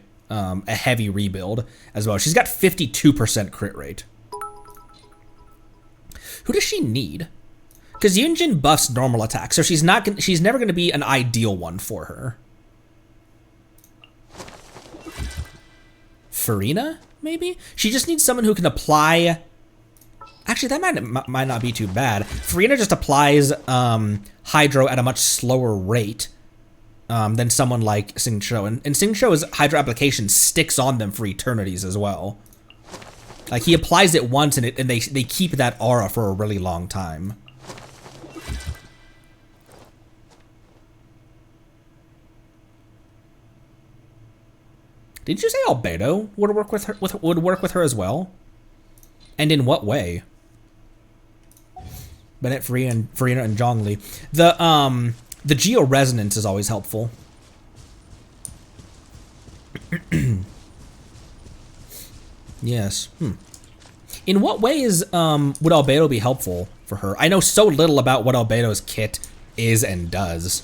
rebuild as well. She's got 52% crit rate. Who does she need? Because Yunjin buffs normal attack, so she's never going to be an ideal one for her. Farina, maybe? She just needs someone who can apply... Actually, that might not be too bad. Farina just applies Hydro at a much slower rate than someone like Xingqiu. And Xingqiu's Hydro application sticks on them for eternities as well. Like, he applies it once and they keep that aura for a really long time. Did you say Albedo would work with her? Would work with her as well? And in what way? Bennett, Farina, and Zhongli. The geo resonance is always helpful. Yes. In what way would Albedo be helpful for her? I know so little about what Albedo's kit is and does.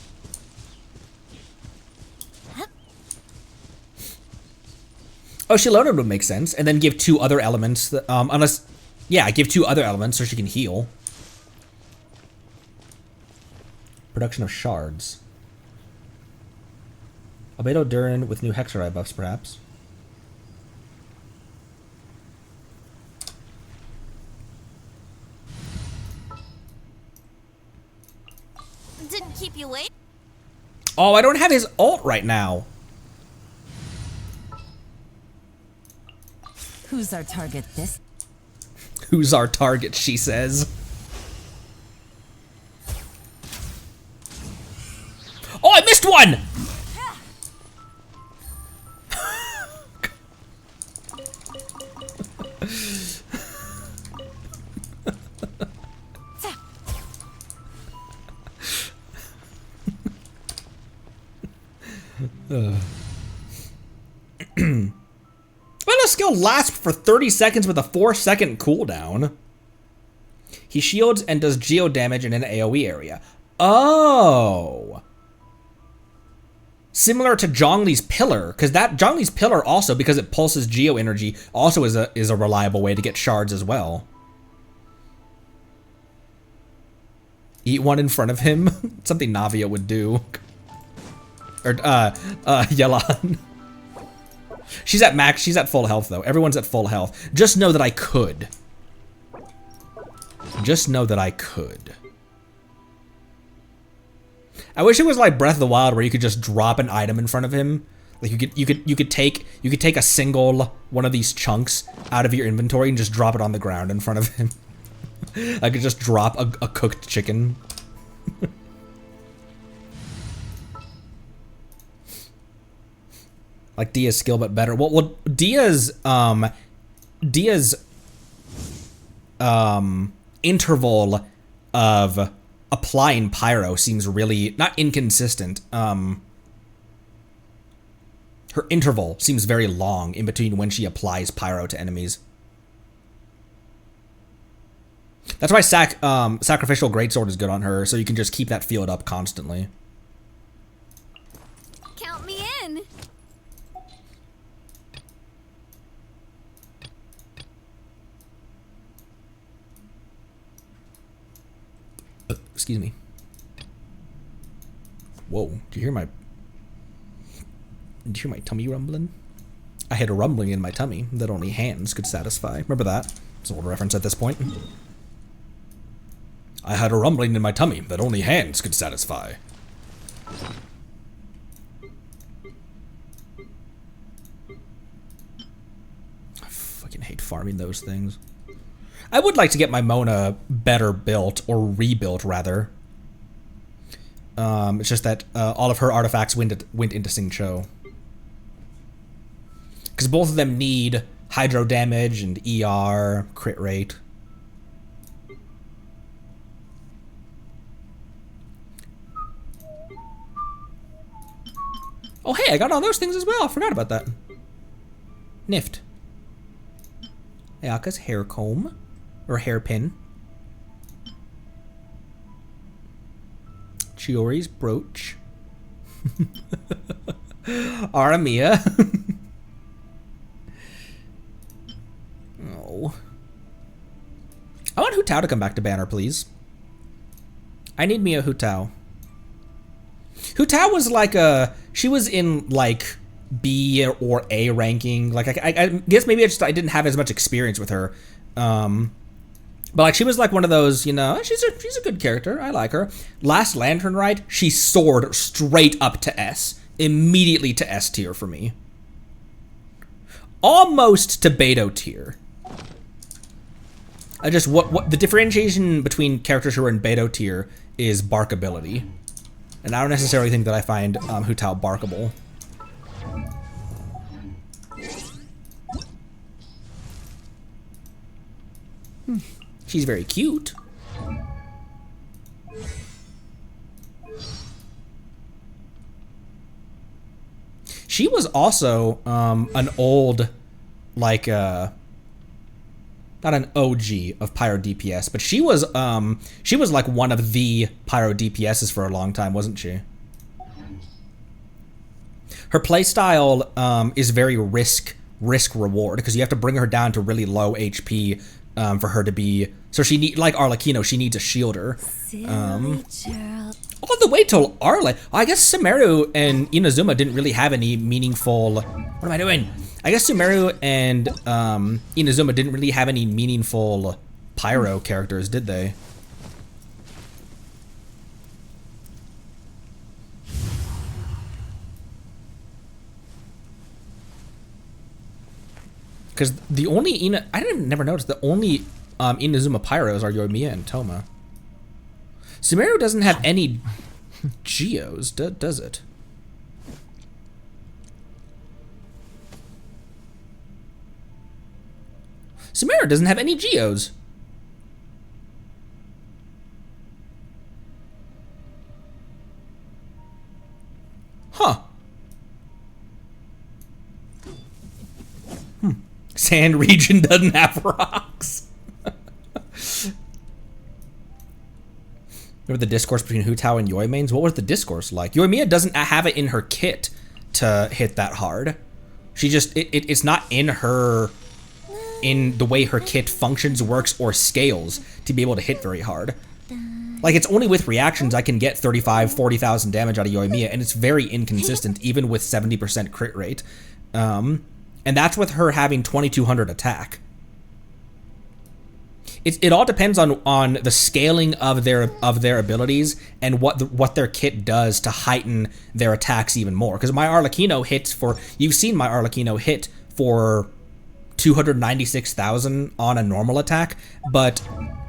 Oh, Shilona would make sense, and then give 2 other elements. Give 2 other elements so she can heal. Production of shards. Albedo Durin with new Hexerei buffs, perhaps. Didn't keep you waiting. Oh, I don't have his ult right now. Who's our target this? Who's our target, she says. Oh, I missed one! Well, a skill lasts for 30 seconds with a 4-second cooldown. He shields and does geo damage in an AoE area. Oh. Similar to Zhongli's Pillar, because that Zhongli's Pillar also, because it pulses geo energy, also is a reliable way to get shards as well. Eat one in front of him. Something Navia would do. Or Yelan. She's at max, she's at full health though. Everyone's at full health. Just know that I could. Just know that I could. I wish it was like Breath of the Wild where you could just drop an item in front of him. Like you could take a single one of these chunks out of your inventory and just drop it on the ground in front of him. I could just drop a cooked chicken. Like Dia's skill, but better. Well, Dia's interval of applying pyro seems really not inconsistent. Her interval seems very long in between when she applies pyro to enemies. That's why sacrificial greatsword is good on her, so you can just keep that field up constantly. Count me in. Excuse me. Whoa, did you hear my tummy rumbling? I had a rumbling in my tummy that only hands could satisfy. Remember that? It's an old reference at this point. I had a rumbling in my tummy that only hands could satisfy. I fucking hate farming those things. I would like to get my Mona better built, or rebuilt rather. It's just that all of her artifacts went into Xingqiu. Because both of them need hydro damage and ER, crit rate. Oh hey, I got all those things as well. I forgot about that. Nift. Ayaka's hair comb. Or hairpin. Chiori's brooch. Aramia. Oh. I want Hu Tao to come back to Banner, please. I need me a Hu Tao. Hu Tao was like she was in like B or A ranking. Like I guess maybe I didn't have as much experience with her. But like she was like one of those, you know, she's a good character. I like her. Last Lantern Rite, she soared straight up to S. Immediately to S tier for me. Almost to Beto tier. I just what the differentiation between characters who are in Beto tier is barkability. And I don't necessarily think that I find Hu Tao barkable. She's very cute. She was also an old, like, not an OG of Pyro DPS, but she was like one of the Pyro DPSs for a long time, wasn't she? Her playstyle is very risk reward because you have to bring her down to really low HP for her to be. So she need, like Arlecchino, she needs a shielder. All the way till Arle. I guess Sumeru and Inazuma didn't really have any meaningful. What am I doing? I guess Sumeru and Inazuma didn't really have any meaningful Pyro characters, did they? Because the only I never noticed the only Inazuma Pyros are Yoimiya and Toma. Sumeru doesn't have any Geos, does it? Sumeru doesn't have any Geos. Huh. Sand region doesn't have rocks. Remember the discourse between Hu Tao and Yoimains? What was the discourse like? Yoimiya doesn't have it in her kit to hit that hard. She just, it's not in her, in the way her kit functions, works, or scales to be able to hit very hard. Like, it's only with reactions I can get 35, 40,000 damage out of Yoimiya, and it's very inconsistent, even with 70% crit rate. And that's with her having 2200 attack. It all depends on the scaling of their abilities and what their kit does to heighten their attacks even more. Because my Arlecchino hits for, you've seen my Arlecchino hit for 296,000 on a normal attack, but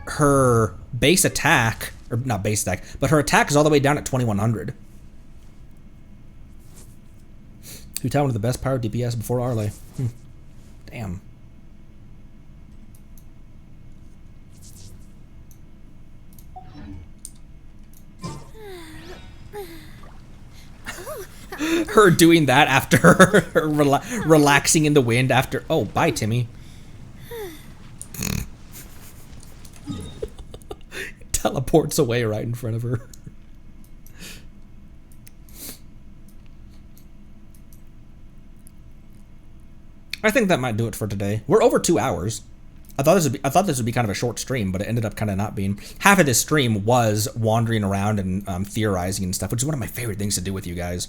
her base attack, or not base attack, but her attack is all the way down at 2100. Hu Tao, one of the best power DPS before Arle. Damn. Her doing that after her relaxing in the wind after. Oh, bye, Timmy. Teleports away right in front of her. I think that might do it for today. We're over 2 hours. I thought this would be kind of a short stream, but it ended up kind of not being. Half of this stream was wandering around and theorizing and stuff, which is one of my favorite things to do with you guys.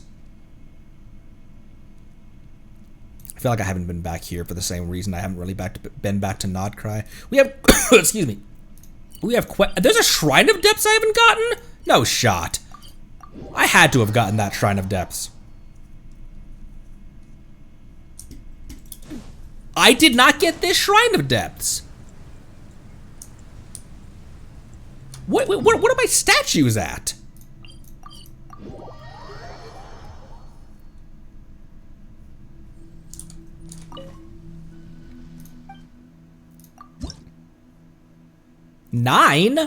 I feel like I haven't been back here for the same reason I haven't really been back to Nodcry. We have, excuse me. We have there's a Shrine of Depths I haven't gotten? No shot. I had to have gotten that Shrine of Depths. I did not get this Shrine of Depths. What are my statues at? Nine?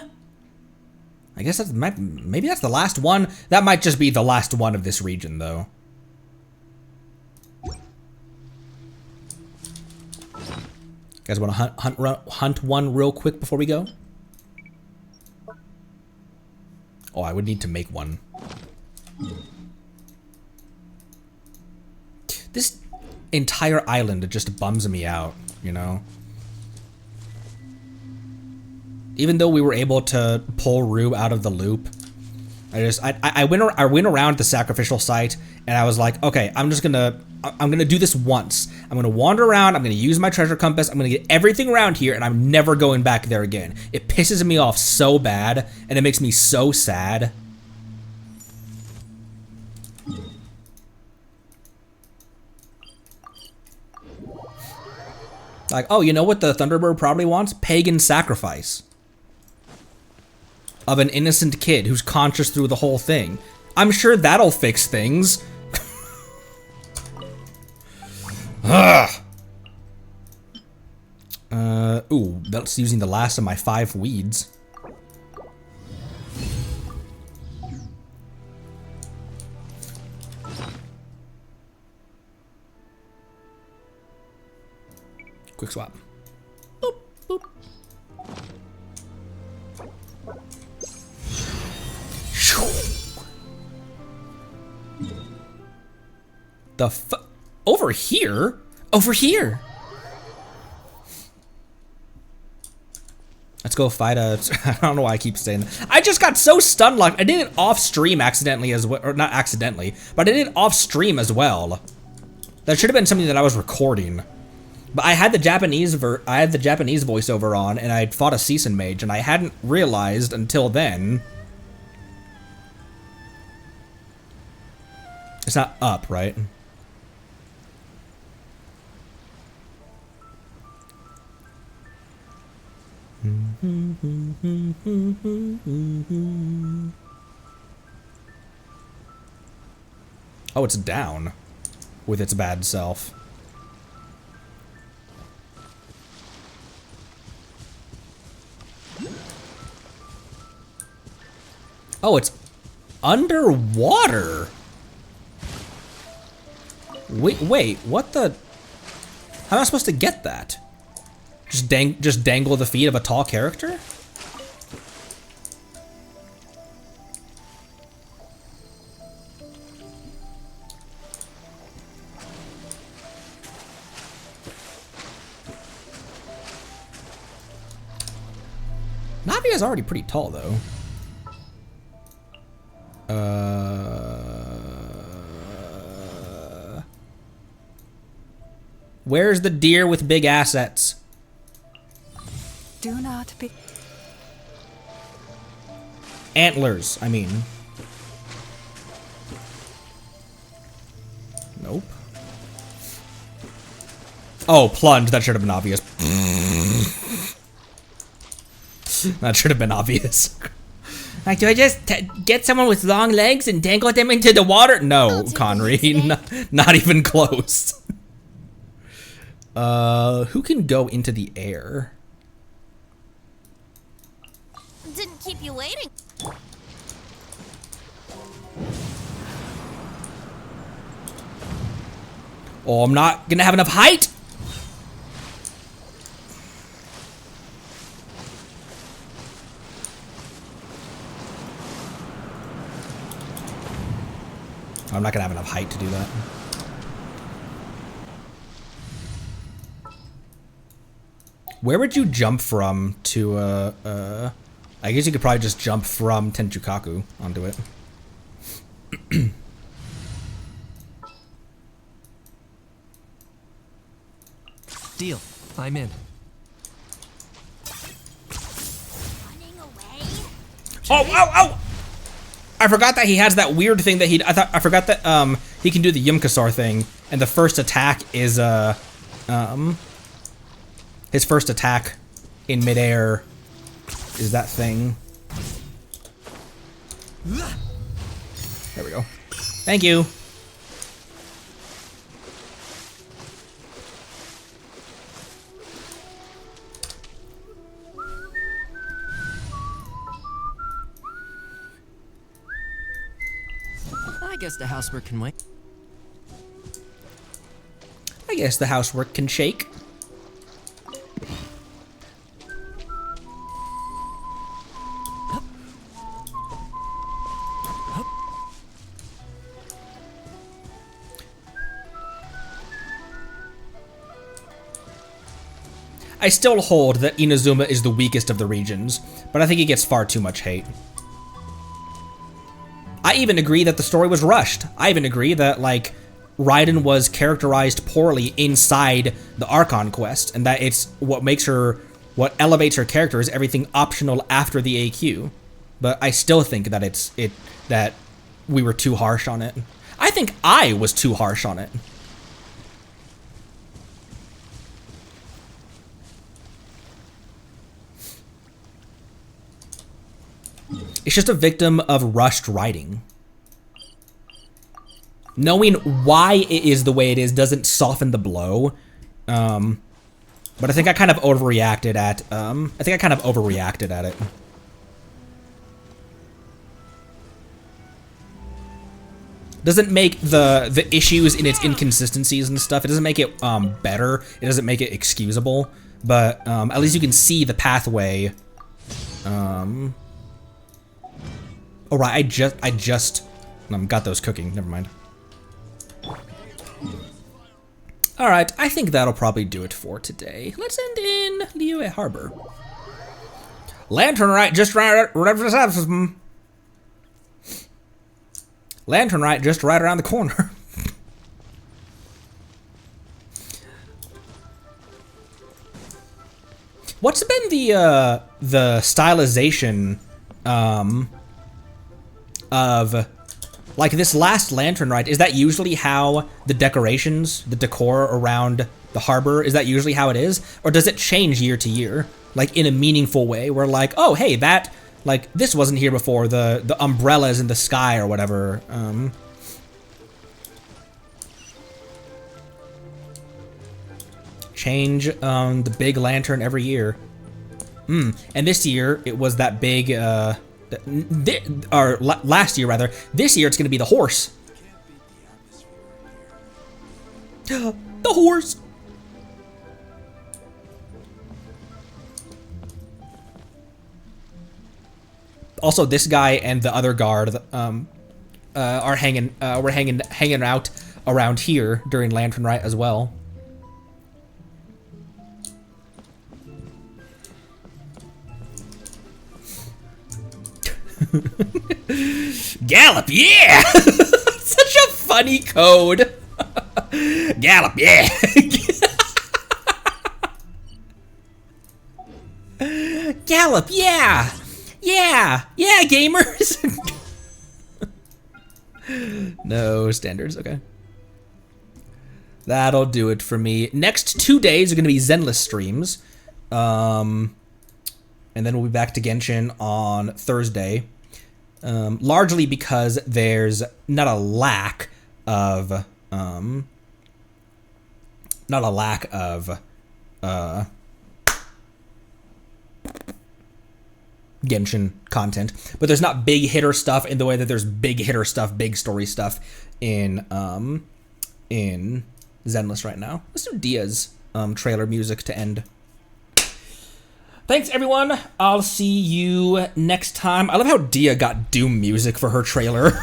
I guess that's maybe that's the last one. That might just be the last one of this region, though. Guys, want to hunt one real quick before we go? Oh, I would need to make one. This entire island just bums me out, you know? Even though we were able to pull Rue out of the loop, I went around the sacrificial site and I was like, okay, I'm gonna do this once. I'm gonna wander around, I'm gonna use my treasure compass, I'm gonna get everything around here, and I'm never going back there again. It pisses me off so bad, and it makes me so sad. Like, oh, you know what the Thunderbird probably wants? Pagan sacrifice of an innocent kid who's conscious through the whole thing. I'm sure that'll fix things. Ugh. Ooh, that's using the last of my 5 weeds. Quick swap. Boop, boop. Over here? Over here! Let's go fight a... I don't know why I keep saying that. I just got so stun locked. I did it off stream accidentally as well. Or not accidentally, but I did it off stream as well. That should have been something that I was recording. But I had the Japanese voiceover on, and I fought a Season Mage, and I hadn't realized until then. It's not up, right? Oh, it's down with its bad self. Oh, it's underwater. Wait, what the? How am I supposed to get that? Just dangle the feet of a tall character? Navia's already pretty tall, though. Where's the deer with big assets? Do not be... Antlers, I mean. Nope. Oh, plunge. That should have been obvious. That should have been obvious. Like, do I just get someone with long legs and dangle them into the water? No, Conry. Not even close. Who can go into the air? Didn't keep you waiting. Oh, I'm not gonna have enough height. I'm not gonna have enough height to do that. Where would you jump from to, I guess you could probably just jump from Tenchukaku onto it. Deal. I'm in. Oh, ow, ow! I forgot that he has that weird thing that I forgot that, he can do the Yumkasar thing, and the first attack is, his first attack in midair is that thing. There we go. Thank you. I guess the housework can wait. I guess the housework can shake. I still hold that Inazuma is the weakest of the regions, but I think he gets far too much hate. I even agree that the story was rushed. I even agree that, like, Raiden was characterized poorly inside the Archon quest, and that it's what elevates her character is everything optional after the AQ. But I still think that that we were too harsh on it. I think I was too harsh on it. It's just a victim of rushed writing. Knowing why it is the way it is doesn't soften the blow. But I think I kind of overreacted at it. Doesn't make the issues in its inconsistencies and stuff, it doesn't make it better. It doesn't make it excusable. But at least you can see the pathway. Oh right, I just got those cooking. Never mind. All right, I think that'll probably do it for today. Let's end in Liyue Harbor. Lantern right just right around the corner. What's been the stylization of like this last lantern ride? Is that usually how the decorations, the decor around the harbor, is that usually how it is? Or does it change year to year? Like in a meaningful way where like, oh hey, that, like this wasn't here before, the umbrellas in the sky or whatever. Change the big lantern every year. And this year it was that big or last year rather. This year it's gonna be the horse. The horse. Also, this guy and the other guard are hanging out around here during Lantern Rite as well. Gallop, yeah! Such a funny code. Gallop, yeah! Gallop, yeah! Yeah! Yeah, gamers! No standards, okay. That'll do it for me. Next 2 days are gonna be Zenless streams. And then we'll be back to Genshin on Thursday. Largely because there's not a lack of Genshin content, but there's not big hitter stuff in the way that there's big hitter stuff, big story stuff in Zenless right now. Let's do Dia's trailer music to end. Thanks, everyone. I'll see you next time. I love how Dia got Doom music for her trailer.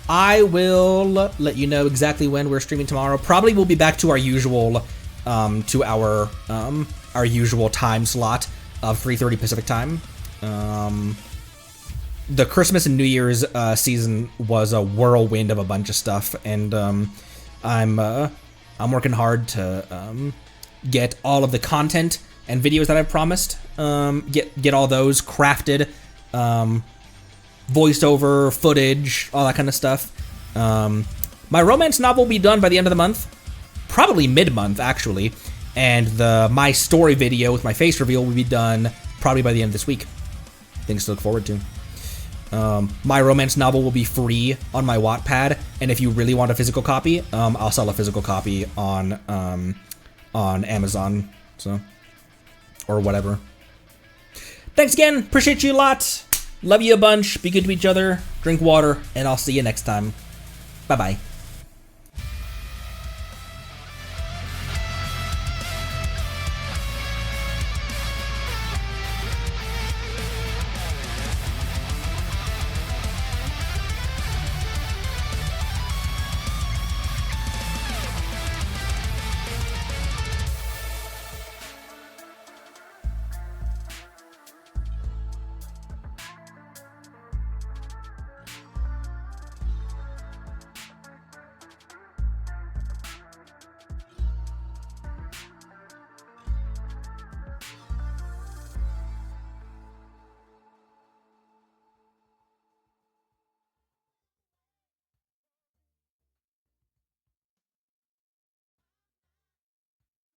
I will let you know exactly when we're streaming tomorrow. Probably we'll be back to our usual, our usual time slot of 3:30 Pacific time. The Christmas and New Year's season was a whirlwind of a bunch of stuff, and I'm working hard to get all of the content and videos that I've promised. Get all those crafted, voiced over footage, all that kind of stuff. My romance novel will be done by the end of the month, probably mid-month actually, and my story video with my face reveal will be done probably by the end of this week. Things to look forward to. My romance novel will be free on my Wattpad, and if you really want a physical copy, I'll sell a physical copy on Amazon, so, or whatever. Thanks again, appreciate you a lot, love you a bunch, be good to each other, drink water, and I'll see you next time. Bye-bye.